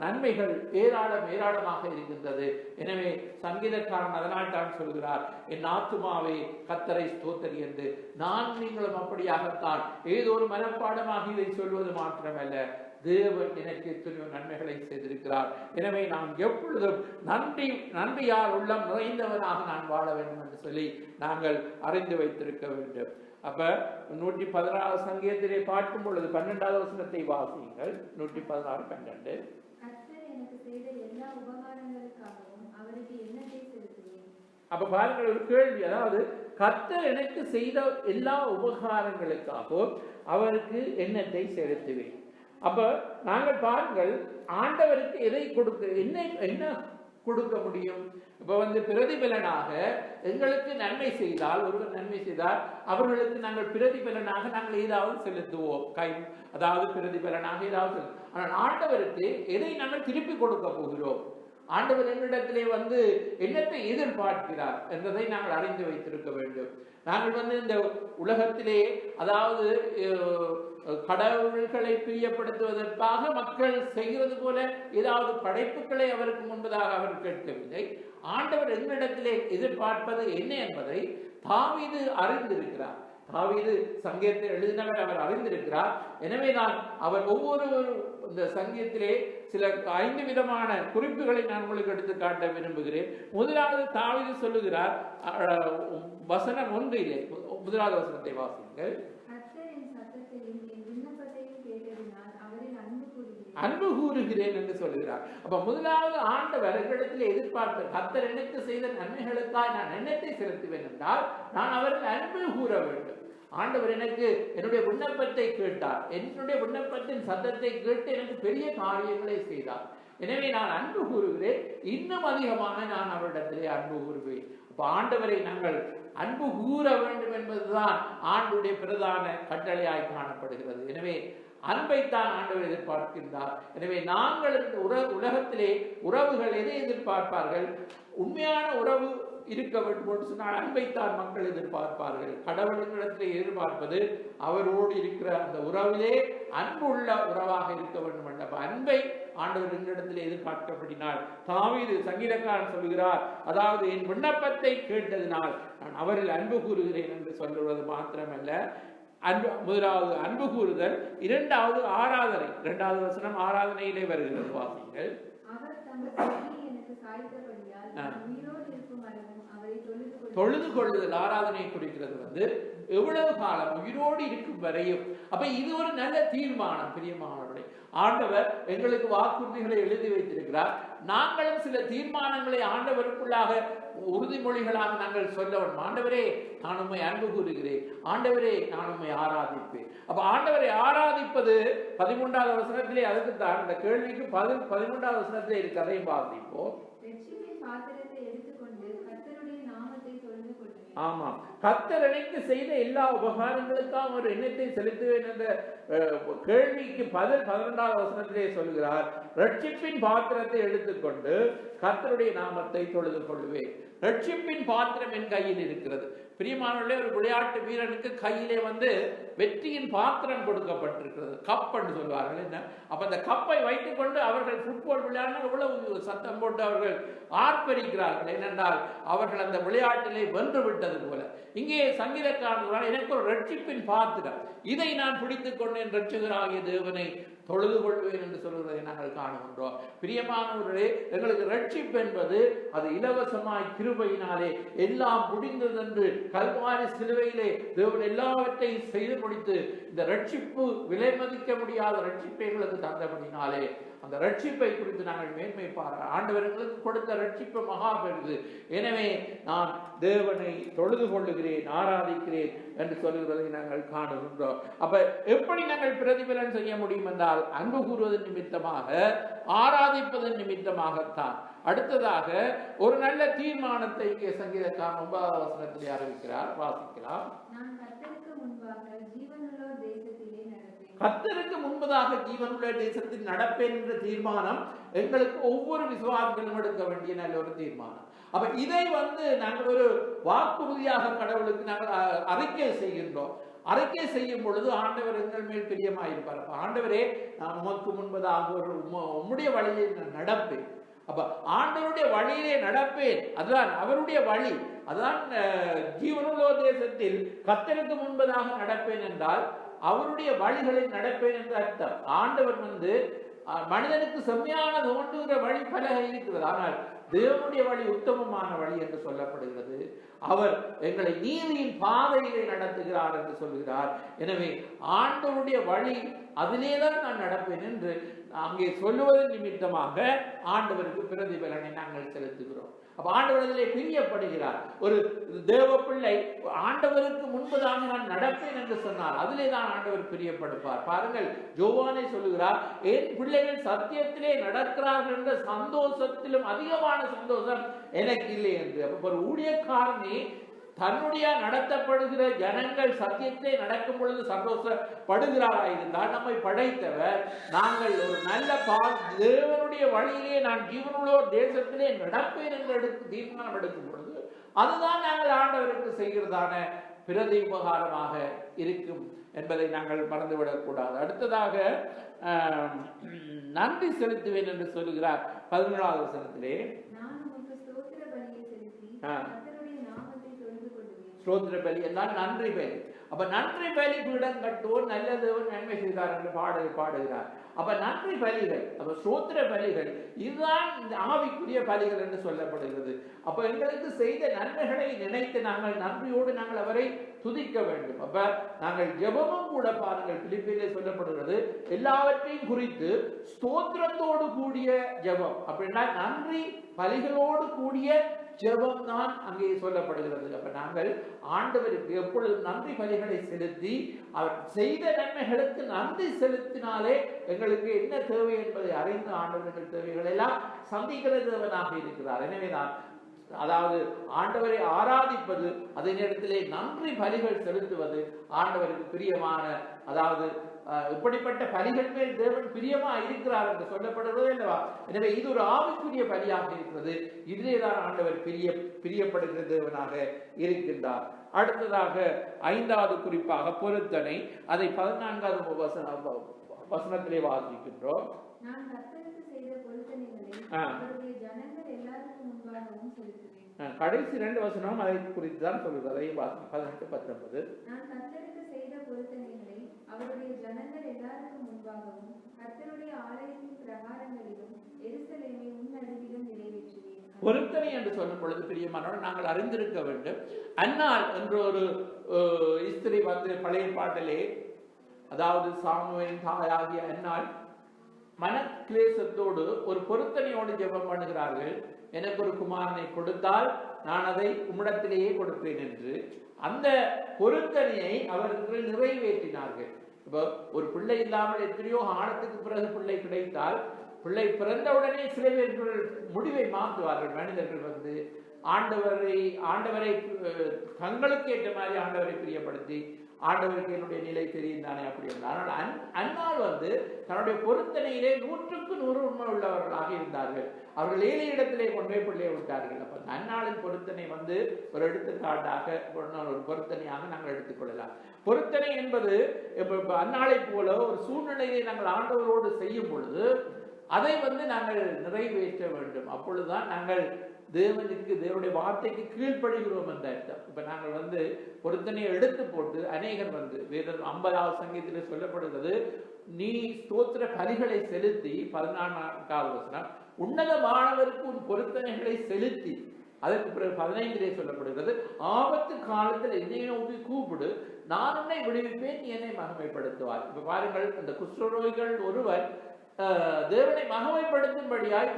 நன்மைகள் ஏராளமாக இருக்கின்றது. எனவே சங்கீதக்காரன் அதனால் தான் சொல்கிறார், என் ஆத்துமாவே கர்த்தரை ஸ்தோத்திரி என்று. நீங்களும் அப்படியாகத்தான் ஏதோ ஒரு மனப்பாடமாக இதை சொல்வது மாத்திரமல்ல, தேவன் எனக்கு எத்தனையோ நன்மைகளை செய்திருக்கிறார். எனவே நாம் எப்பொழுதும் நன்றியால் உள்ளம் நிறைந்தவனாக நான் வாழ வேண்டும் என்று சொல்லி நாங்கள் அறிந்து வைத்திருக்க வேண்டும். அப்ப 116 சங்கீதத்திலே பார்க்கும் பொழுது 12வது வசனத்தை வாசியுங்கள். 116:12. அப்ப பாருங்கள், ஒரு கேள்வி, அதாவது கர்த்தர் எனக்கு செய்த எல்லா உபகாரங்களுக்காகவும் அவருக்கு எண்ணத்தை செலுத்துவேன். அப்ப நாங்கள் பாருங்கள், ஆண்டவருக்கு எதை என்ன கொடுக்க முடியும்? இப்ப பிரதிபலனாக எங்களுக்கு நன்மை செய்தால், ஒருவர் நன்மை செய்தால் அவர்களுக்கு நாங்கள் பிரதிபலனாக நாங்கள் ஏதாவது செலுத்துவோம், அதாவது பிரதிபலனாக ஏதாவது. ஆனால் ஆண்டவருக்கு எதை நாங்கள் திருப்பி கொடுக்க போகிறோம்? ஆண்டவர் என்னிடத்திலே என்னத்தை எதிர்பார்க்கிறார் என்பதை நாங்கள் அறிந்து வைத்திருக்க வேண்டும். நாங்கள் இந்த உலகத்திலே அதாவது கடவுள்களை பிரியப்படுத்துவதற்காக மக்கள் செய்கிறது போல ஏதாவது படைப்புகளை அவருக்கு முன்பதாக அவர் கேட்கவில்லை. ஆண்டவர் என்னிடத்திலே எதிர்பார்ப்பது என்ன என்பதை தாவீது அறிந்திருக்கிறார். தாவீது சங்கீதத்தை எழுதினவர், அவர் அறிந்திருக்கிறார். எனவே அவர் ஒவ்வொரு இந்த சங்கீதத்திலே சில 5 விதமான குறிப்புகளை நான் உங்களுக்கு எடுத்து காட்ட விரும்புகிறேன். முதலாவது தாவீது சொல்லுகிறார், வசனம் 1 முதலாவது வசனத்தை வாசியுங்கள். அன்பு கூறுகிறேன் என்று சொல்கிறார். அப்ப முதலாவது ஆண்டவர் எங்களிடத்தில் எதிர்பார்த்த கர்த்தர் எனக்கு செய்த நன்மைகளுக்காக நான் எண்ணத்தை செலுத்துவேன் என்றால் நான் அவருக்கு அன்பு கூற வேண்டும். ஆண்டவர் எனக்கு என்னுடைய விண்ணப்பத்தை கேட்டார், என்னுடைய விண்ணப்பத்தின் சத்தத்தை கேட்டு எனக்கு பெரிய காரியங்களை செய்தார். எனவே நான் அன்பு கூறுகிறேன், இன்னும் அதிகமாக நான் அவரிடத்திலே அன்பு கூறுவேன். அப்ப ஆண்டவரை நாங்கள் அன்பு கூற வேண்டும் என்பதுதான் ஆண்டுடைய பிரதான கட்டளையாய் காணப்படுகிறது. எனவே அன்பைத்தான் ஆண்டவர் எதிர்பார்க்கின்றார். எனவே நாங்கள் இந்த உலகத்திலே உறவுகள் எதை எதிர்பார்ப்பார்கள்? உண்மையான உறவு இருக்க வேண்டும் என்று சொன்னால் அன்பைத்தான் மக்கள் எதிர்பார்ப்பார்கள். கடவுளிடத்திலே எதிர்பார்ப்பது அவரோடு இருக்கிற அந்த உறவிலே அன்பு உள்ள உறவாக இருக்க வேண்டும் என்ற அன்பை ஆண்டவர் எங்களிடத்திலே எதிர்பார்க்கப்படினால் தாவீது சங்கீதக்காரன் சொல்கிறார், அதாவது என் விண்ணப்பத்தை கேட்டதினால் நான் அவரில் அன்பு கூறுகிறேன் என்று சொல்லுவது மாத்திரமல்ல, முதலாவது அன்பு கூறுதல், இரண்டாவது ஆராதனை. 2வது வசனம் ஆராதனையிலே வருகிறது, வாசிங்கள். தொழுது கொள்ளுதல் ஆராதனை குறிக்கிறது. எவ்வளவு காலம்? உயிரோடு இருக்கும் வரையும். அப்ப இது ஒரு நல்ல தீர்மானம். பிரியமானவர்களே, ஆண்டவர் எங்களுக்கு வாக்குறுதிகளை எழுதி வைத்திருக்கிறார். நாங்களும் சில தீர்மானங்களை ஆண்டவருக்குள்ளாக உறுதிமொழிகளாக நாங்கள் சொல்ல வேண்டும். ஆண்டவரே, நான் உம்மை அன்பு கூறுகிறேன். ஆண்டவரே, நான் உம்மை ஆராதிப்பேன். அப்ப ஆண்டவரை ஆராதிப்பது 13வது வசனத்திலே, அதுக்கு தான் இந்த கேள்விக்கு 13வது வசனத்திலே இருக்கு. அதையும் வாசிப்போம். ஆமா, கர்த்தர் எனக்கு செய்த எல்லா உபகாரங்களுக்காக ஒரு எண்ணத்தை செலுத்துவேன் என்ற கேள்விக்கு பதில் 12வது வசனத்திலே சொல்கிறார், ரட்சிப்பின் பாத்திரத்தை எடுத்துக்கொண்டு கர்த்தருடைய நாமத்தை தொழுது கொள்வேன். ரட்சிப்பின் பாத்திரம் என் கையில் இருக்கிறது. பிரியமானவர்களே, ஒரு விளையாட்டு வீரனுக்கு கையிலே வெற்றியின் பாத்திரம் கொடுக்கப்பட்டிருக்கிறது. கப் என்று சொல்வார்கள். என்ன அப்ப அந்த கப்பை வைத்துக் கொண்டு அவர்கள் ஃபுட்பால் விளையாட எவ்வளவு சத்தம் போட்டு அவர்கள் ஆர்ப்பரிக்கிறார்கள். ஏனென்றால் அவர்கள் அந்த விளையாட்டிலே வென்று விட்டது போல. இங்கே சங்கீதக்காரர்கள், எனக்கு ஒரு ரட்சிப்பின் பாத்திரம், இதை நான் பிடித்துக் கொண்டேன், ரட்சிகராகிய தேவனை தொழுது கொள்வேன் என்று சொல்கிறதை நாங்கள் காணுகின்றோம். பிரியமானவர்களே, எங்களுக்கு ரட்சிப்பு என்பது அது இலவசமாய் கிருபையினாலே எல்லாம் முடிந்தது என்று கல்வாரி சிலுவையிலே தேவன் எல்லாவற்றையும் செய்து முடித்து இந்த ரட்சிப்பு விலை மதிக்க முடியாத ரட்சிப்பை எங்களுக்கு தந்தபடினாலே அந்த ரட்சிப்பை குறித்து நாங்கள் மேன்மை ஆண்டவர்களுக்கு கொடுத்த ரட்சிப்பு மகா பெரிது. எனவே நான் தேவனை தொழுது கொள்ளுகிறேன், ஆராதிக்கிறேன் என்று சொல்லுகிறதை நாங்கள் காணுகின்றோம். அப்ப எப்படி நாங்கள் பிரதிபலன் செய்ய முடியும் என்றால், அன்பு கூறுவதன் நிமித்தமாக, ஆராதிப்பதன் நிமித்தமாகத்தான். அடுத்ததாக ஒரு நல்ல தீர்மானத்தை இங்கே சங்கீதக்காரன் 9வது வசனத்திலே அறிவிக்கிறார். வாசிக்கலாம். கர்த்தருக்கு முன்பதாக ஜீவனுள்ள தேசத்தில் நடப்பேன் என்ற தீர்மானம் எங்களுக்கு ஒவ்வொரு விசுவாசிகளும் எடுக்க வேண்டிய நல்ல ஒரு தீர்மானம். அப்ப இதை நாங்கள் ஒரு வாக்குறுதியாக கடவுளுக்கு நாங்கள் அறிக்கை செய்கின்றோம். அறிக்கை செய்யும் பொழுது ஆண்டவர் எங்கள் மேல் பிரியமாயிருப்பார். ஆண்டவரே, நான் உமக்கு முன்பதாக ஒரு உம்முடைய வழியை நான் நடப்பேன். அப்ப ஆண்டவருடைய வழியிலே நடப்பேன், அதுதான் அவருடைய வழி, அதுதான் ஜீவனுள்ள தேசத்தில் கர்த்தருக்கு முன்பதாக நடப்பேன் என்றால் அவருடைய வழிகளில் நடப்பேன் என்ற அர்த்தம். ஆண்டவர் மனிதனுக்கு செம்மையான தோன்றுகிற வழி பல இருக்கிறது, ஆனால் தேவனுடைய வழி உத்தமமான வழி என்று சொல்லப்படுகிறது. அவர் எங்களை நீதியின் பாதையிலே நடத்துகிறார் என்று சொல்கிறார். எனவே ஆண்டவருடைய வழி அதிலேதான் நான் நடப்பேன் என்று அங்கே சொல்லுவதன் நிமித்தமாக ஆண்டவருக்கு பிரதிபலனை நாங்கள் செலுத்துகிறோம். அப்ப ஆண்டவரிலே பிரியப்படுகிறார். ஒரு தேவ பிள்ளை ஆண்டவருக்கு முன்பதாக நான் நடப்பேன் என்று சொன்னார், அதிலே தான் ஆண்டவர் பிரியப்படுவார். பாருங்கள், யோவானை சொல்லுகிறார், என் பிள்ளைகள் சத்தியத்திலே நடக்கிறார்கள் என்ற சந்தோஷத்திலும் அதிகமான சந்தோஷம் எனக்கு இல்லை என்று. அப்ப ஒரு ஊழியக்காரனே தன்னுடைய நடத்தப்படுகிற ஜனங்கள் சத்தியத்தை நடக்கும் பொழுது சந்தோஷப்படுகிறாராயிருந்தால், நம்மை படைத்தவர் நாங்கள் ஒரு நல்ல தேவனுடைய வழியிலே நான் ஜீவனுள்ளோர் தேசத்திலே நடப்பேன் என்று தீர்மானம் எடுக்கும் பொழுது அதுதான் நாங்கள் ஆண்டவருக்கு செய்கிறதான பிரதி உபகாரமாக இருக்கும் என்பதை நாங்கள் மறந்துவிடக்கூடாது. அடுத்ததாக நன்றி செலுத்துவேன் என்று சொல்லுகிறார் 17வது வசனத்திலே. ஸ்தோத்திர பலி என்றால் நன்றி பலி. அப்ப நன்றி பலி பீடம் கட்டுவோர் நல்ல தேவன் நன்மை செய்தார் என்று பாடுகிறார். அப்ப நன்றி பலிகள், அப்ப ஸ்தோத்திர பலிகள், இதுதான் இந்த ஆவிக்குரிய பலிகள் என்று சொல்லப்படுகிறது. அப்ப எங்களுக்கு செய்த நன்மைகளை நினைத்து நாங்கள் நன்றியோடு நாங்கள் அவரை துதிக்க வேண்டும். அப்ப நாங்கள் ஜெபமும் கூட பாருங்கள், பிலிப்பிலே சொல்லப்படுகிறது, எல்லாவற்றையும் குறித்து ஸ்தோத்திரத்தோடு கூடிய ஜெபம். அப்படின்னா நன்றி பலிகளோடு கூடிய ஜெபம் தான் அங்கே சொல்லப்படுகிறது. அப்ப நாங்கள் ஆண்டவருக்கு எப்பொழுதும் நன்றி பலிகளை செலுத்தி அவர் செய்த நன்மைகளுக்கு நன்றி செலுத்தினாலே எங்களுக்கு என்ன தேவை என்பதை அறிந்து ஆண்டவர்கள் தேவைகள் எல்லாம் சந்திக்கிற தேவனாக இருக்கிறார். எனவேதான் அதாவது ஆண்டவரை ஆராதிப்பது, அதே நேரத்திலே நன்றி பலிகள் செலுத்துவது ஆண்டவருக்கு பிரியமான, அதாவது இப்படிப்பட்ட பலிகள் மேல் தேவன் பிரியமா இருக்கிறார் என்று சொல்லப்படுவது அல்லவா. எனவே இது ஒரு ஆவிக்குரிய பலியாக இருக்கிறது. இதிலேதான் ஆண்டவர் பிரியப்படுகிற தேவனாக இருக்கின்றார். அடுத்ததாக 5வது குறிப்பாக பொருத்தனை, அதை 14வது வசனத்திலே வாசிக்கின்றோம். கடைசி 2 வசனம் அதை குறித்து தான் சொல்லுது. அதை 18, 19. அவருடைய ஜனங்கள் எல்லாருக்கும் முன்பாகவும் கர்த்தருடைய ஆலயத்தின் பிரகாரங்களிலும் எருசலேமை உன்னதத்திலும் நிறைவேற்றுவேன். பொருத்தனை என்று சொல்லும் பொழுது பிரியமானவர்கள் நாங்கள் அறிந்திருக்க வேண்டும். அன்னாள் என்ற ஒரு ஸ்திரீ பழைய பாட்டிலே, அதாவது சாமுவேலின் தாயாகிய அன்னாள் மனக்லேசத்தோடு ஒரு பொருத்தனையோடு ஜெபம் பண்ணுகிறார்கள். எனக்கு ஒரு குமாரனை கொடுத்தால் நான் அதை உம்மிடத்திலேயே கொடுப்பேன் என்று. அந்த பொருத்தனையை அவர்கள் நிறைவேற்றினார்கள். இப்போ ஒரு பிள்ளை இல்லாமல் எத்தனையோ ஆழத்துக்கு பிறகு பிள்ளை கிடைத்தால், பிள்ளை பிறந்தவுடனே சில பேர்கள் முடிவை மாற்றுவார்கள். மனிதர்கள் ஆண்டவரை தங்களுக்கு ஏற்ற மாதிரி ஆண்டவரை பிரியப்படுத்தி ஆண்டவருக்கு என்னுடைய நிலை தெரியும் தானே அப்படி இருந்தார். ஆனால் அன்னால் தன்னுடைய பொருத்தனையிலே 100% உண்மை உள்ளவர்களாக இருந்தார்கள். அவர்கள் ஏழை இடத்திலே கொண்டு போய் பிள்ளையை விட்டார்கள். அப்ப அன்னாளின் பொருத்தனை ஒரு எடுத்துக்காட்டாக ஒரு பொருத்தனையாக நாங்கள் எடுத்துக்கொள்ளலாம். பொருத்தனை என்பது அன்னாளை போல ஒரு சூழ்நிலையை நாங்கள் ஆண்டவரோடு செய்யும் பொழுது அதை நாங்கள் நிறைவேற்ற வேண்டும். அப்பொழுதுதான் நாங்கள் தேவனுடைய வார்த்தைக்கு கீழ்ப்படுகிறோம் என்ற அர்த்தம். இப்ப நாங்கள் பொருத்தனையை எடுத்து போட்டு அநேகர் வேதம் 50வது சங்கீதத்தில் சொல்லப்படுகிறது, நீ ஸ்தோத்திர பலிகளை செலுத்தி 14வது வசனம் உன்னதமானவருக்கு உன் பொருத்தனைகளை செலுத்தி, அதற்கு பிறகு 15 சொல்லப்படுகிறது, ஆபத்து காலத்தில் என்னை நோக்கி கூப்பிடு, நான் உன்னை விடுவிப்பேன், நீ என்னை மகிமைப்படுத்துவார். இப்ப பாருங்கள், இந்த குஷ்டரோகிகள் ஒருவர் தேவனை மகிமைப்படுத்தும்படியாய்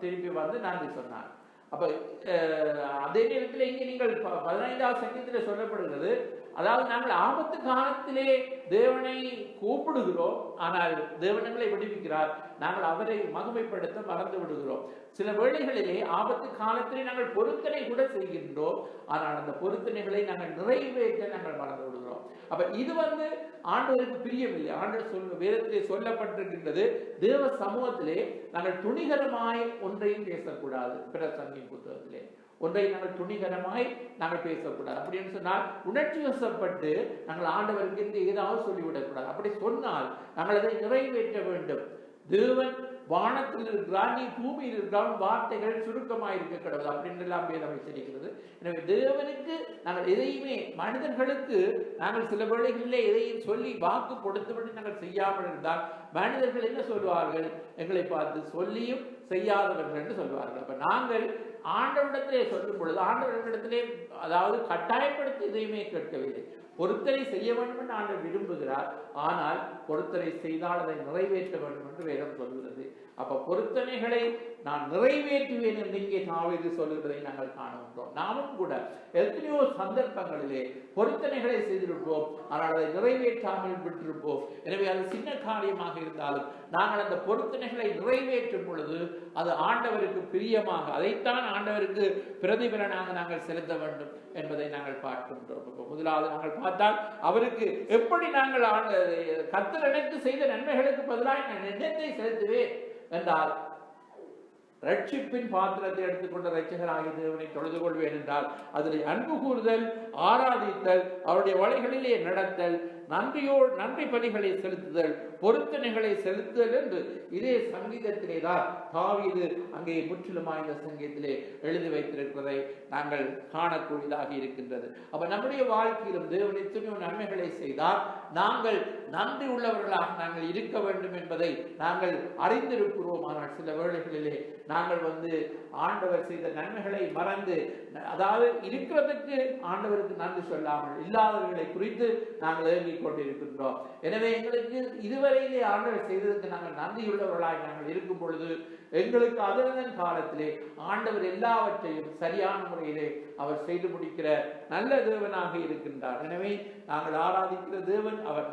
திருப்பி நன்றி சொன்னார். அப்ப அதே நேரத்தில் இங்கே நீங்கள் 15வது சங்கீதத்தில் சொல்லப்படுகிறது, அதாவது நாங்கள் ஆபத்து காலத்திலே தேவனை கூப்பிடுகிறோம், ஆனால் தேவனங்களை விடுவிக்கிறார், நாங்கள் அவரை மகிமைப்படுத்த மறந்து விடுகிறோம். சில வேளைகளிலே ஆபத்து காலத்திலே நாங்கள் பொருத்தனை கூட செய்கின்றோம், ஆனால் அந்த பொருத்தனைகளை நாங்கள் நிறைவேற்ற நாங்கள் மறந்து விடுகிறோம். அப்ப இது ஆண்டவருக்கு பிரியமில்லை. ஆண்டவர் வேதத்திலே சொல்லப்பட்டிருக்கின்றது, தேவ சமூகத்திலே நாங்கள் துணிகரமாய் ஒன்றையும் பேசக்கூடாது. பிரசங்கின் புத்தகத்திலே ஒன்றை நாங்கள் துணிகரமாய் நாங்கள் பேசக்கூடாது. அப்படின்னு சொன்னால் உணர்ச்சி வசப்பட்டு நாங்கள் ஆண்டவருக்கு ஏதாவது சொல்லிவிடக்கூடாது. அப்படி சொன்னால் நாங்கள் அதை நிறைவேற்ற வேண்டும். தேவன் வானத்தில் இருக்கிறார், நீ பூமியில் இருக்கிறான், வார்த்தைகள் சுருக்கமாக இருக்க கடவுள் அப்படின்னு எல்லாம் வேதம் வைத்திருக்கிறது. எனவே தேவனுக்கு நாங்கள் எதையுமே, மனிதர்களுக்கு நாங்கள் சில வேளைகளிலே எதையும் சொல்லி வாக்கு கொடுத்துவிட்டு நாங்கள் செய்யாமல் இருந்தால் மனிதர்கள் என்ன சொல்வார்கள்? எங்களை பார்த்து சொல்லியும் செய்யாதவர்கள் என்று சொல்வார்கள். அப்ப நாங்கள் ஆண்டவரிடத்திலே சொல்லும் பொழுது ஆண்டவரிடத்திலே அதாவது கட்டாயப்படுத்தி எதையுமே கேட்கவில்லை. பொருத்தனை செய்ய வேண்டும் என்று ஆண்டவர் விரும்புகிறார், ஆனால் பொருத்தனை செய்தால் அதை நிறைவேற்ற வேண்டும் என்று வேதம் சொல்கிறது. அப்ப பொருத்தனைகளை நான் நிறைவேற்றுவேன் என்று இங்கே தாவீது சொல்லுவதை நாங்கள் காணுகின்றோம். நாமும் கூட எத்தனையோ சந்தர்ப்பங்களிலே பொருத்தனைகளை செய்திருப்போம், ஆனால் அதை நிறைவேற்றாமல் விட்டிருப்போம். எனவே அது சின்ன காரியமாக இருந்தாலும் நாங்கள் அந்த பொருத்தனைகளை நிறைவேற்றும் பொழுது அது ஆண்டவருக்கு பிரியமாக, அதைத்தான் ஆண்டவருக்கு பிரதிபலனாக நாங்கள் செலுத்த வேண்டும் என்பதை நாங்கள் பார்க்கின்றோம். முதலாவது நாங்கள் பார்த்தால் அவருக்கு எப்படி நாங்கள் கர்த்தர் எனக்கு செய்த நன்மைகளுக்கு பதிலாக நான் என்னத்தை செலுத்துவேன் என்றால், ரட்சிப்பின் பாத்திரத்தை எடுத்துக்கொண்ட ரட்சகராகிய தேவனை தொழுது கொள்வேன் என்றால் அதில் அன்பு கூறுதல், ஆராதித்தல், அவருடைய வழிகளிலே நடத்தல், நன்றி பலிகளை செலுத்துதல், பொருத்தனைகளை செலுத்துதல் என்று இதே சங்கீதத்திலே தான் தாவீது அங்கே முற்றிலுமாய் இந்த சங்கீதத்திலே எழுதி வைத்திருக்கிறதை நாங்கள் காணக்கூடியதாக இருக்கின்றது. அப்ப நம்முடைய வாழ்க்கையிலும் தேவன் எத்தனையோ நன்மைகளை செய்தால் நாங்கள் நன்றி உள்ளவர்களாக நாங்கள் இருக்க வேண்டும் என்பதை நாங்கள் அறிந்திருக்கிறோம். ஆனால் சில வேளைகளிலே நாங்கள் ஆண்டவர் செய்த நன்மைகளை மறந்து, அதாவது இருக்கிறதுக்கு ஆண்டவருக்கு நன்றி சொல்லாமல் இல்லாதவர்களை குறித்து நாங்கள் ஏங்கிக் கொண்டிருக்கின்றோம். எனவே எங்களுக்கு இதுவரையிலே ஆண்டவர் செய்ததற்கு நாங்கள் நன்றியுள்ளவர்களாய் நாங்கள் இருக்கும் பொழுது எங்களுக்கு அதன் காலத்திலே ஆண்டவர் எல்லாவற்றையும் சரியான முறையிலே அவர் செய்து முடிக்கிற நல்ல தேவனாக இருக்கின்றார். எனவே நாங்கள் ஆராதிக்கிற தேவன் அவர்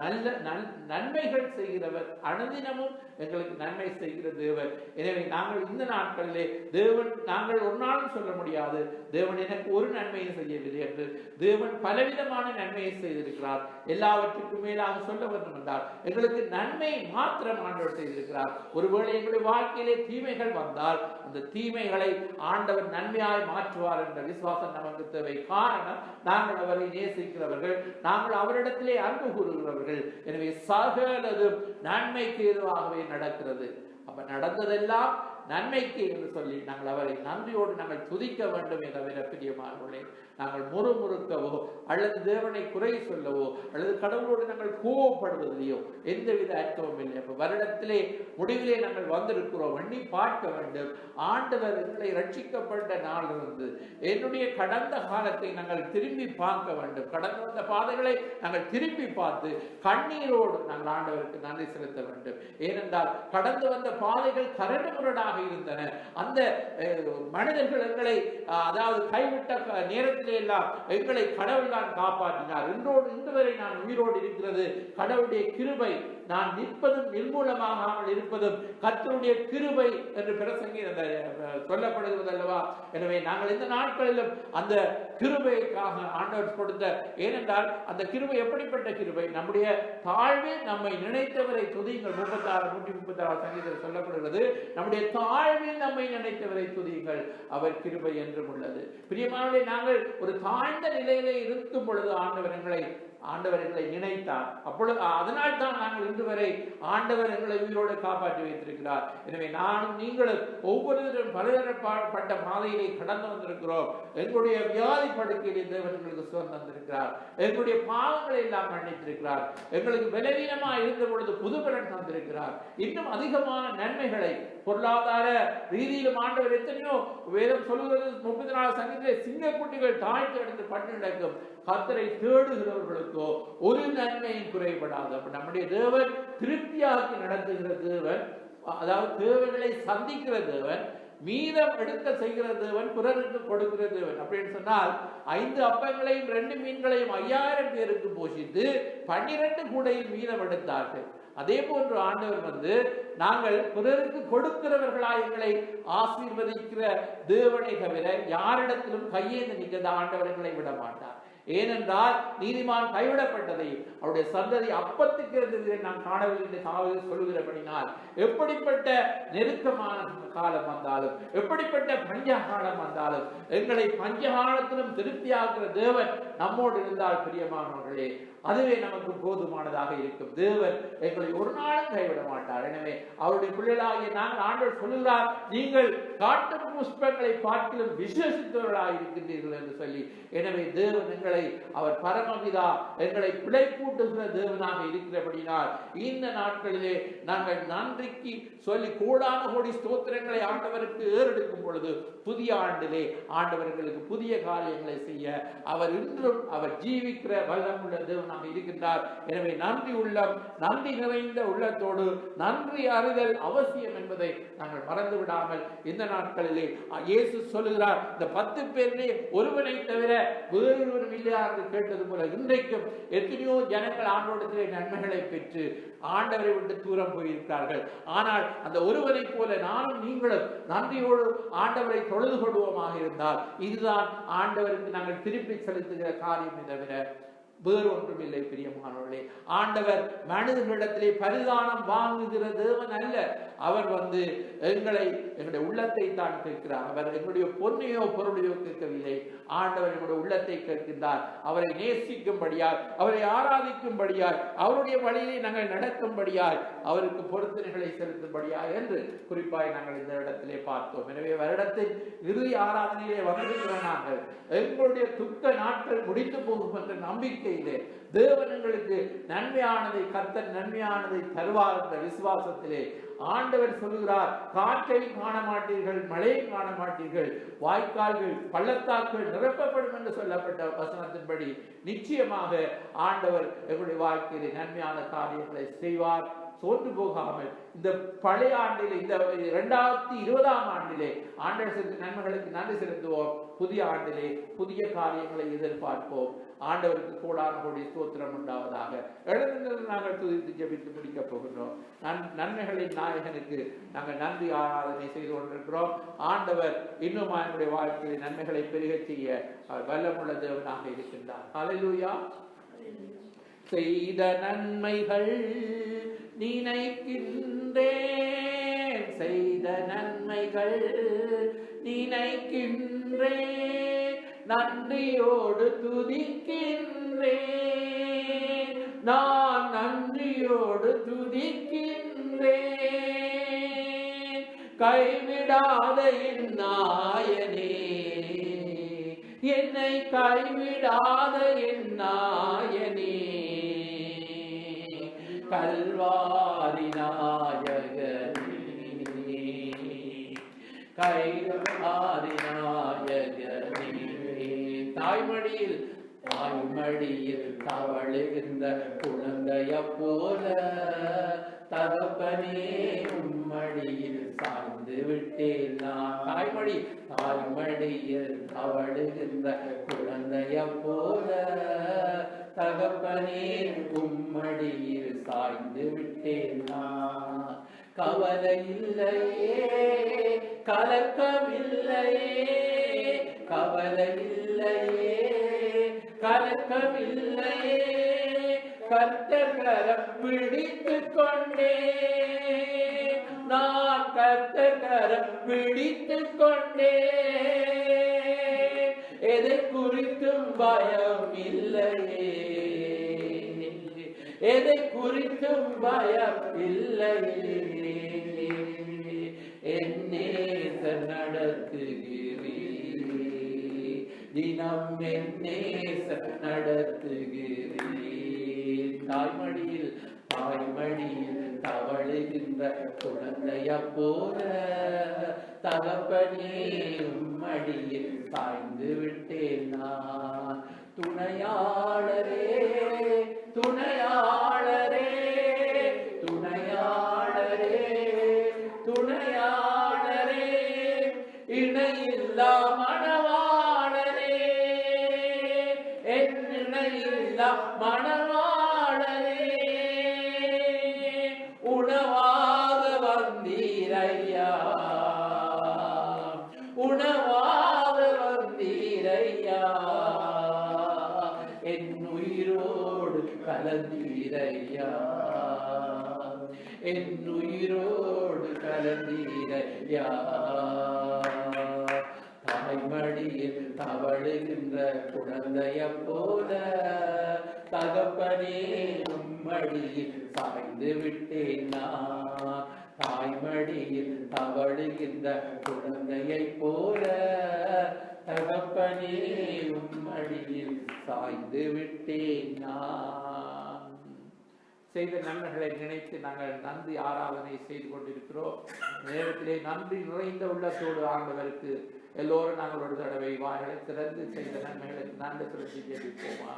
நன்மைகள் செய்கிறவர், அனுதினமும் எங்களுக்கு நன்மை செய்கிற தேவன். எனவே நாங்கள் இந்த நாட்களிலே தேவன், நாங்கள் ஒரு நாளும் சொல்ல முடியாது தேவன் எனக்கு ஒரு நன்மையை செய்யவில்லை என்று. தேவன் பலவிதமான நன்மையை செய்திருக்கிறார். எல்லாவற்றுக்கும் மேலாக சொல்ல வேண்டும் என்றால் எங்களுக்கு நன்மை மாத்திரம் ஆண்டவர் செய்திருக்கிறார். ஒருவேளை எங்களுடைய வாழ்க்கையிலே தீமைகள் வந்தால் அந்த தீமைகளை ஆண்டவர் நன்மையாய் மாற்றுவார் என்ற விசுவாசம் நமக்கு தேவை. காரணம், நாங்கள் அவரை நேசிக்கிறவர்கள், நாங்கள் அவரிடத்திலே அன்பு கூறுகிறவர்கள். எனவே சகலதும் நன்மைக்கு ஏதுவாகவே நடக்கிறது. அப்ப நடந்ததெல்லாம் நன்மைக்கு என்று சொல்லி நாங்கள் அவரை நன்றியோடு நாங்கள் துதிக்க வேண்டும் என்ற தவிர பிரியமானவர்களே, நாங்கள் முறுமுறுக்கவோ அல்லது தேவனை குறை சொல்லவோ அல்லது கடவுளோடு நாங்கள் கோபப்படுவதிலையோ எந்தவித அர்த்தமும் இல்லை. அப்ப வருடத்திலே முடிவிலே நாங்கள் வந்திருக்கிறோம், எண்ணி பார்க்க வேண்டும். ஆண்டவர் எங்களை ரட்சிக்கப்பட்ட நாளிலிருந்து என்னுடைய கடந்த காலத்தை நாங்கள் திரும்பி பார்க்க வேண்டும். கடந்த வந்த பாதைகளை நாங்கள் திரும்பி பார்த்து கண்ணீரோடு நாங்கள் ஆண்டவருக்கு நன்றி செலுத்த வேண்டும். ஏனென்றால் கடந்து வந்த பாதைகள் கரடுமுரடாக தடைகளாக இருந்தன. அந்த மனிதர்கள் எங்களை அதாவது கைவிட்ட நேரத்திலே எல்லாம் எங்களை கடவுள் தான் காப்பாற்றினார். இன்று வரை நான் உயிரோடு இருக்கிறது கடவுளுடைய கிருபை. நான் நிற்பதும் நிர்மூலமாகாமல் இருப்பதும் கர்த்தருடைய கிருபை என்று பிரசங்கில் சொல்லப்படுகிறது அல்லவா? எனவே நாங்கள் இந்த நாட்களிலும் அந்த கிருபைக்காக ஆண்டவர் கொடுத்த, ஏனென்றால் அந்த கிருபை எப்படிப்பட்ட கிருபை? நம்முடைய தாழ்வில் நம்மை நினைத்தவரை துதியுங்கள். 136 சங்கீதத்தில் சொல்லப்படுகிறது, நம்முடைய தாழ்வில் நம்மை நினைத்தவரை துதியுங்கள், அவர் கிருபை என்றும் உள்ளது. பிரியமானவர்களே, நாங்கள் ஒரு தாழ்ந்த நிலையிலே இருக்கும் பொழுது ஆண்டவர் எங்களை நினைத்தார். அப்பொழுது அதனால் தான் நாங்கள் இன்று வரை ஆண்டவர் எங்களை உயிரோடு காப்பாற்றி வைத்திருக்கிறார். எனவே நானும் நீங்களும் ஒவ்வொருவரும் பலதரப்பட்ட பாதையிலே கடந்து வந்திருக்கிறோம். எங்களுடைய வியாதி படுக்கையிலே தேவன் எங்களுக்கு சுகம் தந்திருக்கிறார். எங்களுடைய பாவங்களை எல்லாம் மன்னித்திருக்கிறார். எங்களுக்கு பலவீனமாக இருந்த பொழுது புதுபலன் தந்திருக்கிறார். இன்னும் அதிகமான நன்மைகளை பொருளாதார ரீதியிலும் ஆண்டவர் எத்தனையோ, வேதம் சொல்லுகிறது 34 சங்கீதத்திலே சிங்கக்குட்டிகள் தாழ்த்து எடுத்து பட்டு நடக்கும். கர்த்தரை தேடுகிறவர்களுக்கோ ஒரு நன்மையும் குறைபடாது. அப்ப நம்முடைய தேவன் திருப்தியாக்கி நடத்துகிற தேவன், அதாவது தேவர்களை சந்திக்கிற தேவன், மீதம் எடுக்க செய்கிற தேவன், பிறருக்கு கொடுக்கிற தேவன். அப்படின்னு சொன்னால் 5 அப்பங்களையும் 2 மீன்களையும் 5000 பேருக்கு போஷித்து 12 கூடையில் மீதம் எடுத்தார்கள். அதே போன்று ஆண்டவர் நாங்கள் பிறருக்கு கொடுக்கிறவர்களாய் எங்களை ஆசீர்வதிக்கிற தேவனை தவிர யாரிடத்திலும் கையேந்து நிற்கிற ஆண்டவர்களை விட மாட்டார். ஏனென்றால் நீதிமான் கைவிடப்பட்டதையும் அவருடைய சந்ததி அப்பத்துக்கு இருந்ததை நாம் காணவில்லை சொல்லுகிறபடினால், எப்படிப்பட்ட நெருக்கமான காலம் வந்தாலும், எப்படிப்பட்ட பஞ்சகாலம் வந்தாலும், எங்களை பஞ்சகாலத்திலும் திருப்தியாக்குற தேவன் நம்மோடு இருந்தால் பிரியமானவர்களே, அதுவே நமக்கு போதுமானதாக இருக்கும். தேவன் எங்களை ஒரு நாளும் கைவிட மாட்டார். எனவே அவருடைய பிள்ளைகளாகிய நாங்கள் ஆண்டவர் சொல்லுகிறார், நீங்கள் காட்டு புஷ்பங்களை பார்க்கிலும் விசேஷித்தவர்களாக இருக்கின்றீர்கள் என்று சொல்லி. எனவே தேவன் எங்களை, அவர் பரமபிதா எங்களை பிழை கூட்டுகிற தேவனாக இருக்கிறபடினால் இந்த நாட்களிலே நாங்கள் நன்றிக்கு சொல்லி கோடான கோடி ஸ்தோத்திரங்களை ஆண்டவருக்கு ஏறெடுக்கும் பொழுது புதிய ஆண்டிலே ஆண்டவர்களுக்கு புதிய காரியங்களை செய்ய அவர் இன்றும் அவர் ஜீவிக்கிற வல்லமுள்ள தேவனாக இருக்கின்றார். எனவே நன்றி உள்ளம், நன்றி நிறைந்த உள்ளத்தோடு நன்றி அறிதல் அவசியம் என்பதை நாங்கள் மறந்து விடாமல் இந்த நாட்களிலே இயேசு சொல்லுகிறார், இந்த 10 பேரிலே ஒருவனை தவிர வேறொருவரும் இல்லையா என்று கேட்டது போல இன்றைக்கும் எத்தனையோ ஜனங்கள் ஆண்டவரிடத்திலே நன்மைகளை பெற்று ஆண்டவரை விட்டு தூரம் போயிருக்கிறார்கள். ஆனால் அந்த ஒருவனை போல நானும் நீங்களும் நன்றியோடு ஆண்டவரை தொழுது கொள்வோமாக இருந்தால் இதுதான் ஆண்டவருக்கு நாங்கள் திருப்பி செலுத்துகிற காரியம் தவிர வேறு ஒன்றும் இல்லை. பிரியமானவர்களே, ஆண்டவர் மனிதர்களிடத்திலே பரிதானம் வாங்குகிற தேவன் அல்ல. அவர் எங்களுடைய உள்ளத்தை தான் கேட்கிறார். அவர் எங்களுடைய பொன்னையோ பொருளையோ கேட்கவில்லை. ஆண்டவர் எங்களுடைய உள்ளத்தை கேட்கின்றார். அவரை நேசிக்கும்படியாய், அவரை ஆராதிக்கும்படியாய், அவருடைய வழியிலே நாங்கள் நடக்கும்படியாய், அவருக்கு பொருத்தனைகளை செலுத்தும்படியாய் என்று குறிப்பாய் நாங்கள் இந்த இடத்திலே பார்த்தோம். எனவே வருடத்தின் இறுதி ஆராதனையிலே வந்திருக்கிற நாங்கள் எங்களுடைய துக்க நாட்கள் முடித்து போகும் என்ற நம்பிக்கையிலே தேவன் எங்களுக்கு நன்மையானதை, கர்த்தர் நன்மையானதை தருவார் என்ற விசுவாசத்திலே ஆண்டவர் சொல்லுகிறார், காற்றையும் காண மாட்டீர்கள், மழையும் காண மாட்டீர்கள், வாய்க்கால்கள் பள்ளத்தாக்கள் நிரப்பப்படும் என்று சொல்லப்பட்ட வசனத்தின்படி நிச்சயமாக ஆண்டவர் எங்களுடைய வாழ்க்கையிலே நன்மையான காரியங்களை செய்வார். சோர்ந்து போகாமல் இந்த பழைய ஆண்டிலே, இந்த 2020ஆம் ஆண்டிலே ஆண்டவர் நன்மைகளுக்கு நன்றி செலுத்துவோம். புதிய ஆண்டிலே புதிய காரியங்களை எதிர்பார்ப்போம். ஆண்டவருக்கு கோடான கோடி ஸ்தோத்திரம் உண்டாவதாக. எழுந்து நாங்கள் துதித்து ஜெபித்து முடிக்கப் போகின்றோம். நன்மைகளின் நாயகனுக்கு நாங்கள் நன்றி ஆராதனை செய்து கொண்டிருக்கிறோம். ஆண்டவர் இன்னும் என்னுடைய வாழ்க்கையில் நன்மைகளை பெருகச் செய்ய வல்லமுள்ள தேவனாக இருக்கின்றார். அல்லேலூயா. செய்த நன்மைகள் நினைக்கின்றேன், செய்த நன்மைகள் நினைக்கின்றேன், நன்றியோடு துதிக்கின்றேன், நான் நன்றியோடு துதிக்கின்றேன். கைவிடாத என் நாயனே, என்னை கைவிடாத என் நாயனே, கல்வாரி நாயகனே, கைவாரி நாயகனே. தாய்மடியில் தாய்மடியில் தவழுகின்ற குழந்தைய போல தகப்பனே உம்மடியில் சாய்ந்து விட்டேன் நான். தாய்மடியில் தவழுகின்ற குழந்தைய போல தகப்பனே உம்மடியில் சாய்ந்து விட்டேன் நான். கவலை இல்லையே, கலக்கமில்லையே, கவலை இல்லையே, கலக்கமில்லையே, கர்த்தர் கரம் பிடித்துக் கொண்டே நான், கர்த்தர் கரம் பிடித்துக் கொண்டே எதை குறித்தும் பயம் இல்லையே, எதை குறித்தும் பயம் இல்லையே. என்னேசர் நடத்துகிறீர், தினம் என்னேசர் நடத்துகிறீர். தாய்மடியில் தவழுகின்ற குழந்தைய போல தகப்பனே உம்மடியில் சாய்ந்து விட்டேன் நான். துணையாளரே, துணையாளரே, துணையாளரே, துணையாளரே, இணையில்லா மணவாளரே, என் இணையில்லா மணவாளரே, உணவாக வந்தீரையா, உணவாக வந்தீரையா, என் உயிரோடு கலந்தீரையா, என் உயிரோடு கலந்தீரையா. தாய்மடியில் தவழுகின்ற குழந்தைய போல தகப்பனே உம்மடியில் சாய்ந்து விட்டேன் நான். தாய்மடியில் தவழுகின்ற குழந்தையை போல தகப்பனே உம்மடியில் சாய்ந்து விட்டேன் நான். செய்த நன்மைகளை நினைத்து நாங்கள் நன்றி ஆராதனை செய்து கொண்டிருக்கிறோம். நேரத்திலே நன்றி நிறைந்த உள்ளத்தோடு ஆண்டவருக்கு எல்லோரும் நாங்கள் ஒரு தடவை வாய்களை திறந்து செய்த நன்மைகளுக்கு நன்றி செலுத்தி ஜெபிப்போமா.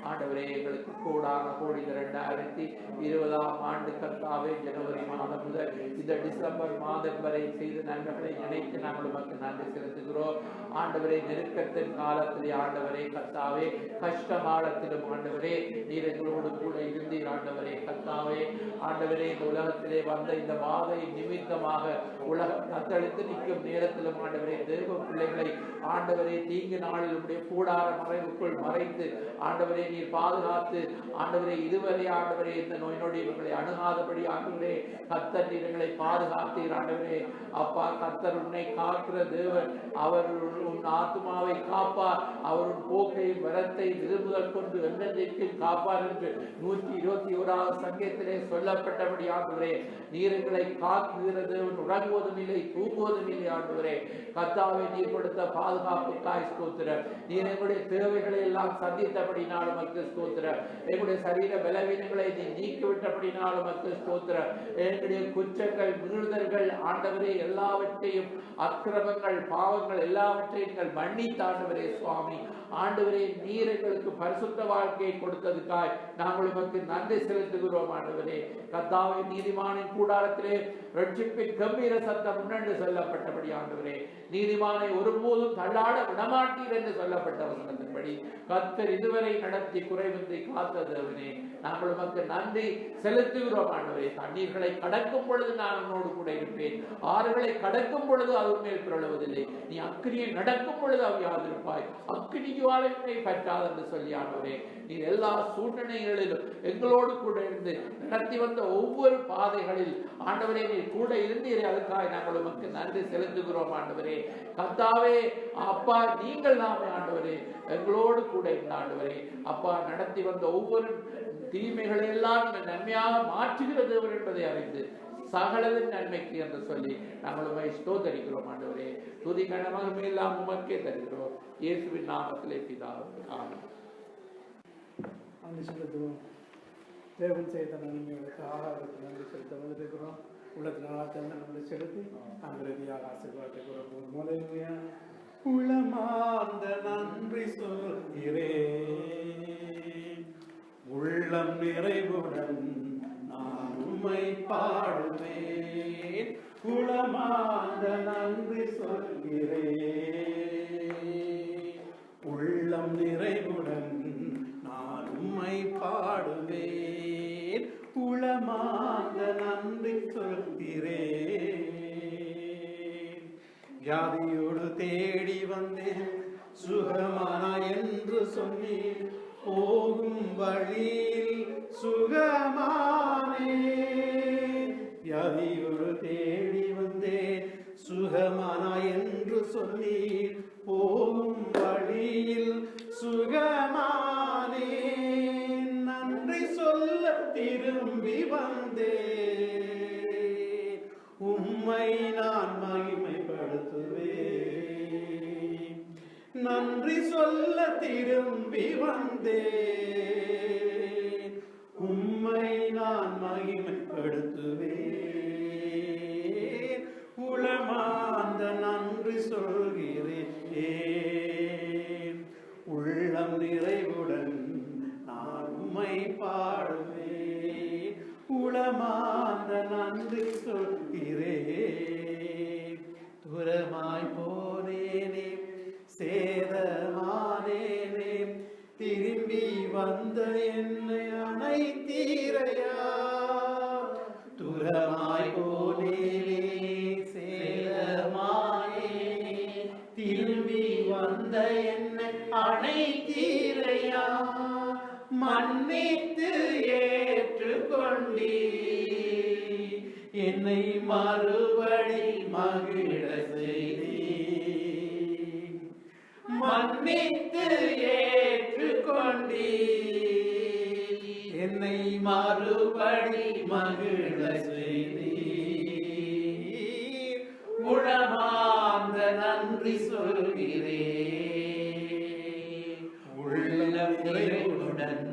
ஆண்டவரே, எங்களுக்கு கோடான கோடி 2020ஆம் ஆண்டு கர்த்தாவே, ஜனவரி மாதம் முதல் இந்த டிசம்பர் மாதம் வரை செய்த நன்மைகளை நினைத்து நாங்கள் உமக்கு நன்றி செலுத்துகிறோம். ஆண்டவரே, நெருக்கத்தின் காலத்திலே ஆண்டவரே கர்த்தாவே, கஷ்டகாலத்திலும் ஆண்டவரே நீர் எங்களோடு கூட இருந்தீர். ஆண்டவரே கர்த்தாவே, ஆண்டவரே இந்த உலகத்திலே வந்த இந்த வாதை நிமித்தமாக உலகம் தத்தளித்து நிற்கும் நேரத்திலும் ஆண்டவரே தேவ பிள்ளைகளை ஆண்டவரே தீங்கு நாளில் உடைய கூடார மறைவுக்குள் மறைத்து ஆண்டவரே நீர் பாதுகாத்து ஆண்டவரே இதுவரை ஆண்டவரே இந்த நோய் நொடி இவர்களை அணுகாதபடி ஆண்டவரே கர்த்தர் நீர்களை பாதுகாத்தீர். ஆண்டவரே அப்பா, கர்த்தர் உன்னை காக்கிற தேவன், அவர் உன் ஆத்மாவை காப்பார், அவர் உன் போக்கையும் வரத்தை திரும்புதல் கொண்டு என்னென்றைக்கும் காப்பார் என்று 121ஆவது சங்கீதத்திலே சொல்லப்பட்டபடி ஆண்டவரே நீர்களை காக்குகிற தேவன் உறங்குவதும் இல்லை தூங்குவதும் இல்லை. ஆண்டவரே கர்த்தாவே, நீர் கொடுத்த பாதுகாப்புக்காய் ஸ்தோத்திரம். நீர் எங்களுடைய தேவைகளை எல்லாம் சந்தித்தபடினால் உமக்கு ஸ்தோத்திரம். எங்களுடைய சரீர பலவீனங்களை நீ நீக்கிவிட்டபடினால் உமக்கு ஸ்தோத்திரம். எங்களுடைய குற்றங்கள் மீறுதல்கள் ஆண்டவரே எல்லாவற்றையும் அக்கிரமங்கள் பாவங்கள் எல்லாவற்றையும் மன்னித்த ஆண்டவரே சுவாமி. ஆண்டவரே நீர் எங்களுக்கு பரிசுத்த வாழ்க்கையை கொடுத்ததுக்காய் நாங்கள் உமக்கு நன்றி செலுத்துகிறோம். ஆண்டவரே கர்த்தாவே, நீதிமானின் கூடாரத்திலே ரட்சிப்பின் கம்பீர சத்தம் உணர்ந்து சொல்லப்பட்டபடி ஆண்டவரே நீதிமானை ஒருபோதும் தள்ளாட விடமாட்டீர் என்று சொல்லப்பட்ட வசனத்தின்படி கர்த்தர் இதுவரை நடத்தி குறைவின்றி காத்த தேவனே நாங்கள் உமக்கு நன்றி செலுத்துகிறோம். ஆண்டவரே, தண்ணீர்களை கடக்கும் பொழுது நான் உன்னோடு கூட இருப்பேன், ஆறுகளை கடக்கும் பொழுது அது மேல் பிறழுவதில்லை, நீ அக்கினியை நடக்கும் பொழுது அவையாதிருப்பாய், அக்கினியாலே பற்றாது என்று சொல்லி ஆண்டவரே நீர் எல்லா சூழ்நிலைகளிலும் எங்களோடு கூட இருந்து நடத்தி வந்த ஒவ்வொரு பாதைகளில் ஆண்டவரே நீர் கூட இருந்தீரே, அதுக்காக நாங்கள் உமக்கு நன்றி செலுத்துகிறோம். ஆண்டவரே கர்த்தாவே அப்பா, நீங்கள் நாமே ஆண்டவரே எங்களோடு கூட இருந்த ஆண்டவரே அப்பா நடத்தி வந்த ஒவ்வொரு தீமைகளை எல்லாம் நன்மையாக மாற்றுகிற தேவன் என்பதை அறிந்து சகலவின் நன்மைக்கு என்று சொல்லி நாங்கள் உம்மை ஸ்தோத்தரிக்கிறோம். ஆண்டவரே துதி கனமகிமை எல்லாம் உமக்கே தருகிறோம். இயேசுவின் நாமத்திலே பிதாவே, ஆமென். நன்றி செலுத்துவோம். தேவன் செய்த நன்மைகளுக்கு ஆகாரத்துக்கு நன்றி செலுத்த வந்திருக்கிறோம். உள்ளத்தினால் நன்றி செலுத்தி அங்கிருதியாக ஆசீர்வாதத்தை கூறுவோம். முதன்மையாக உளமார்ந்த நன்றி சொல்கிறேன். நிறைவுடன் நான் உம்மை பாடுவேன், உளமார்ந்த நன்றி சொல்கிறேன். உள்ளம் நிறைவுடன் நான் உம்மை பாடுவேன், உளமார்ந்த நன்றி சொல்கிறேன். வியாதியோடு தேடி வந்தேன், சுகமானா என்று சொன்னேன், போகும் வழியில் சுகமானேன். வியாதியோடு தேடி வந்தேன், சுகமானா என்று சொன்னேன், போகும் வழியில் சுகமானேன். நன்றி சொல்ல திரும்பி வந்தேன், உம்மை நான் மகிமைப்படுத்துவேன். நன்றி சொல்ல திரும்பி வந்தேன், உம்மை நான் மகிமைப்படுத்துவேன். உளமார்ந்த நன்றி சொல்கிறேன், உள்ளம் நிறைவுடன் நான் உம்மை பாடுவேன், உளமார்ந்த நன்றி சொல்கிறேன். தூரமாய் போனேனே, சேதமானேனே, திரும்பி வந்த என்னை அணைத்தீரையா. தூரமாய் போனேனே, சேதமானேனே, திரும்பி வந்த என்னை அணைத்தீரையா. மன்னித்து ஏற்றுக்கொண்டீ, என்னை மறுபடி மகிழ செய்தீ. மன்னித்து ஏற்றுக்கொண்டீ, என்னை மறுபடி மகிழ செய்தீ. உளமார்ந்த நன்றி சொல்கிறேன், உள்ளம் நிறைவுடன்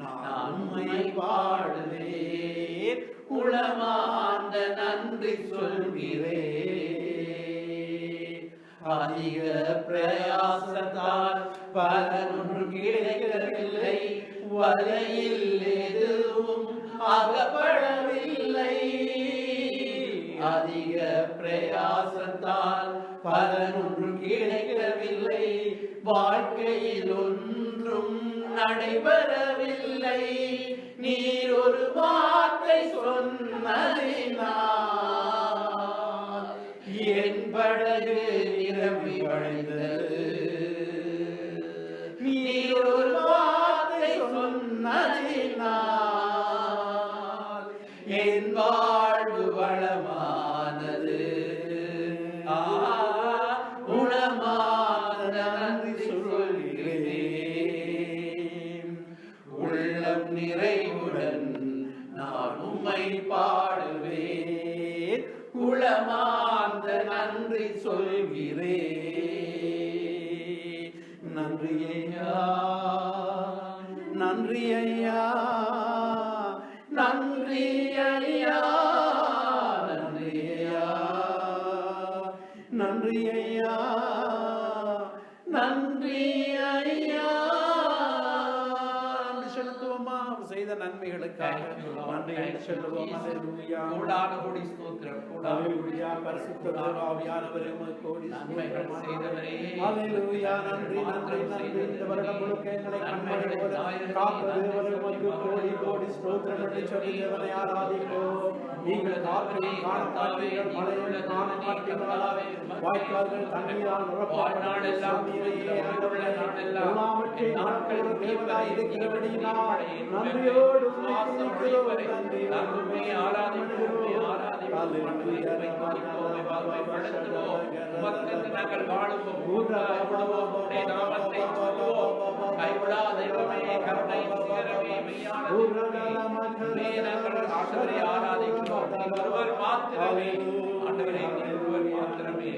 நான் உம்மை பாடுவேன், உளமார்ந்த நன்றி சொல்கிறேன். அதிக பிரயாசத்தால் பலனொன்று கிடைக்கவில்லை, வலையில் எதுவும் அகப்படவில்லை. அதிக பிரயாசத்தால் பலனொன்று கிடைக்கவில்லை, வாழ்க்கையில் ஒன்றும் நடைபெறவில்லை. நீர் ஒரு வார்த்தை சொன்னதினால் என் படகு நிரம்பி வழிந்தது. நீர் ஒரு வார்த்தை சொன்னதினால் என் வாழ்வு வளமானது. உளமார்ந்த நன்றி சொல்கிறேன், உள்ளம் நிறைவுடன் நான் உம்மை பாடுவேன், உளமார்ந்த நன்றி சொல்கிறேன். நன்றி ஐயா, நன்றி ஐயா, நன்றி ஐயா, நன்றி ஐயா, நன்றி ஐயா, நன்றி ஐயா. நன்றி செலுத்துவோமா செய்த நன்மைகளுக்காக நன்றி செலுத்துவோம். அல்லேலூயா, கோடான கோடி ஸ்தோத்திரம். அல்லேலூயா, பரிசுத்த ஆவியானவரே உமக்கு கோடி நன்மைகள் செய்தவரே, அல்லேலூயா. நன்றி நன்றி நன்றி. இந்த வருடம் முழுக்க எங்களை கண்மணி போல காத்த தேவனே உமக்கு கோடி கோடி ஸ்தோத்திரம் என்று சொல்லி தேவனை ஆராதிப்போம். நீங்கள் காற்றையும் காண மாட்டீர்கள், மழையும் காண மாட்டீர்கள், வாய்க்கால்கள் தண்ணீரால் நிரப்பப்படும். எல்லாவற்றையும் நடக்கிற தேவனாய் இருக்கிறபடியினால் நன்றியோடு உம்மை துதிக்கிறோம். நன்றி உம்மை ஆராதிக்கிறோம், ஆராதிக்கிறோம். நாங்கள் வாழுவோம், உணவோம், உம்முடைய நாமத்தை சொல்லுவோம். கைவிடாத தெய்வமே, கருணை சிகரமே, மெய்யான தெய்வமே, நாங்கள் ஆண்டவரை ஆராதிக்கிறோம். நீர் ஒருவர் மாத்திரமே, ஆண்டவரே நீர் ஒருவர் மாத்திரமே.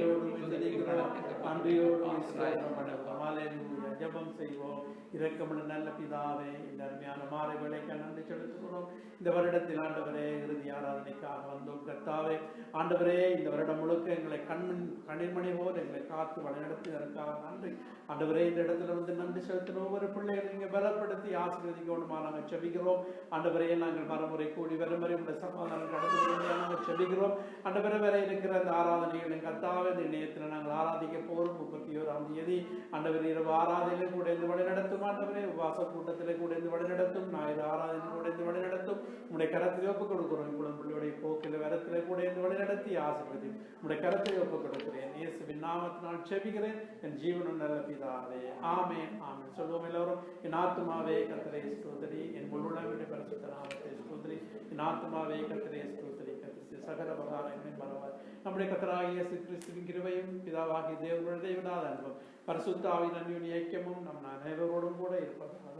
ஜெபம் செய்வோம். இரக்கமுள்ள நல்ல பிதாவே, இந்த அருமையான மாலை வேளைக்கு நன்றி செலுத்துகிறோம். இந்த வருடத்தில் ஆண்டவரே இறுதி ஆராதனைக்காக வந்தோம். கர்த்தாவே ஆண்டவரே, இந்த வருடம் முழுக்க எங்களை கண்ணின்மணி போல் எங்களை காத்து வழிநடத்தியதற்காக நன்றி. ஆண்டவரே இந்த இடத்துல வந்து நன்றி செலுத்தின ஒவ்வொரு பிள்ளைகளை நீங்க பலப்படுத்தி ஆசீர்வதிக்கணுமா நாங்கள் செபிக்கிறோம். ஆண்டவரே நாங்கள் மறுமுறை கூடி வரும் வரை உடைய சமாதானம் கடந்து நாங்கள் செபிக்கிறோம். ஆண்டவரே வர இருக்கிற அந்த ஆராதனைகளின் கர்த்தாவே இந்த இணையத்தில் நாங்கள் ஆராதிக்க போறோம். 31ஆம் தேதி ஆண்டவர் இரவு ஆராதனையிலே கூட இருந்து வழி நடத்தும். ஆண்டவரே வாச கூட்டத்திலே கூட இருந்து வழி நடத்தும். ஞாயிறு ஆராதனை கூட இருந்து வழி நடத்தும். உடைய கரத்தில் ஒப்புக் கொடுக்கிறோம். குழந்தைகளுடைய போக்கில் வரத்திலே கூட இருந்து வழி நடத்தி ஆசீர்வதி உடைய கரத்தில் ஒப்புக் கொடுக்கிறேன். இயேசுவின் நாமத்தினால் செபிக்கிறேன் என் ஜீவனும் நல்ல பிதாவே. ஆமென் ஆமென். சொல்வோம் எல்லோரும். என் ஆத்துமாவே கர்த்தரை ஸ்தோத்திரி, என் முழுவதும் பரிசுத்த நாமத்தை ஸ்தோத்திரி. என் ஆத்துமாவே கர்த்தரை ஸ்தோத்திரி, கர்த்தர் சகல உபகாரங்களையும் மறவார். நம்முடைய கர்த்தராகிய இயேசு கிறிஸ்துவின் கிருபையும் பிதாவாகிய தேவனுடைய தெய்வனாத அன்பும் பரிசுத்த ஆவியின் அன்பின் ஐக்கியமும் நம் அனைவரோடும் கூட இருப்பதாக.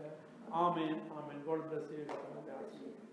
ஆமென் ஆமென். God bless you.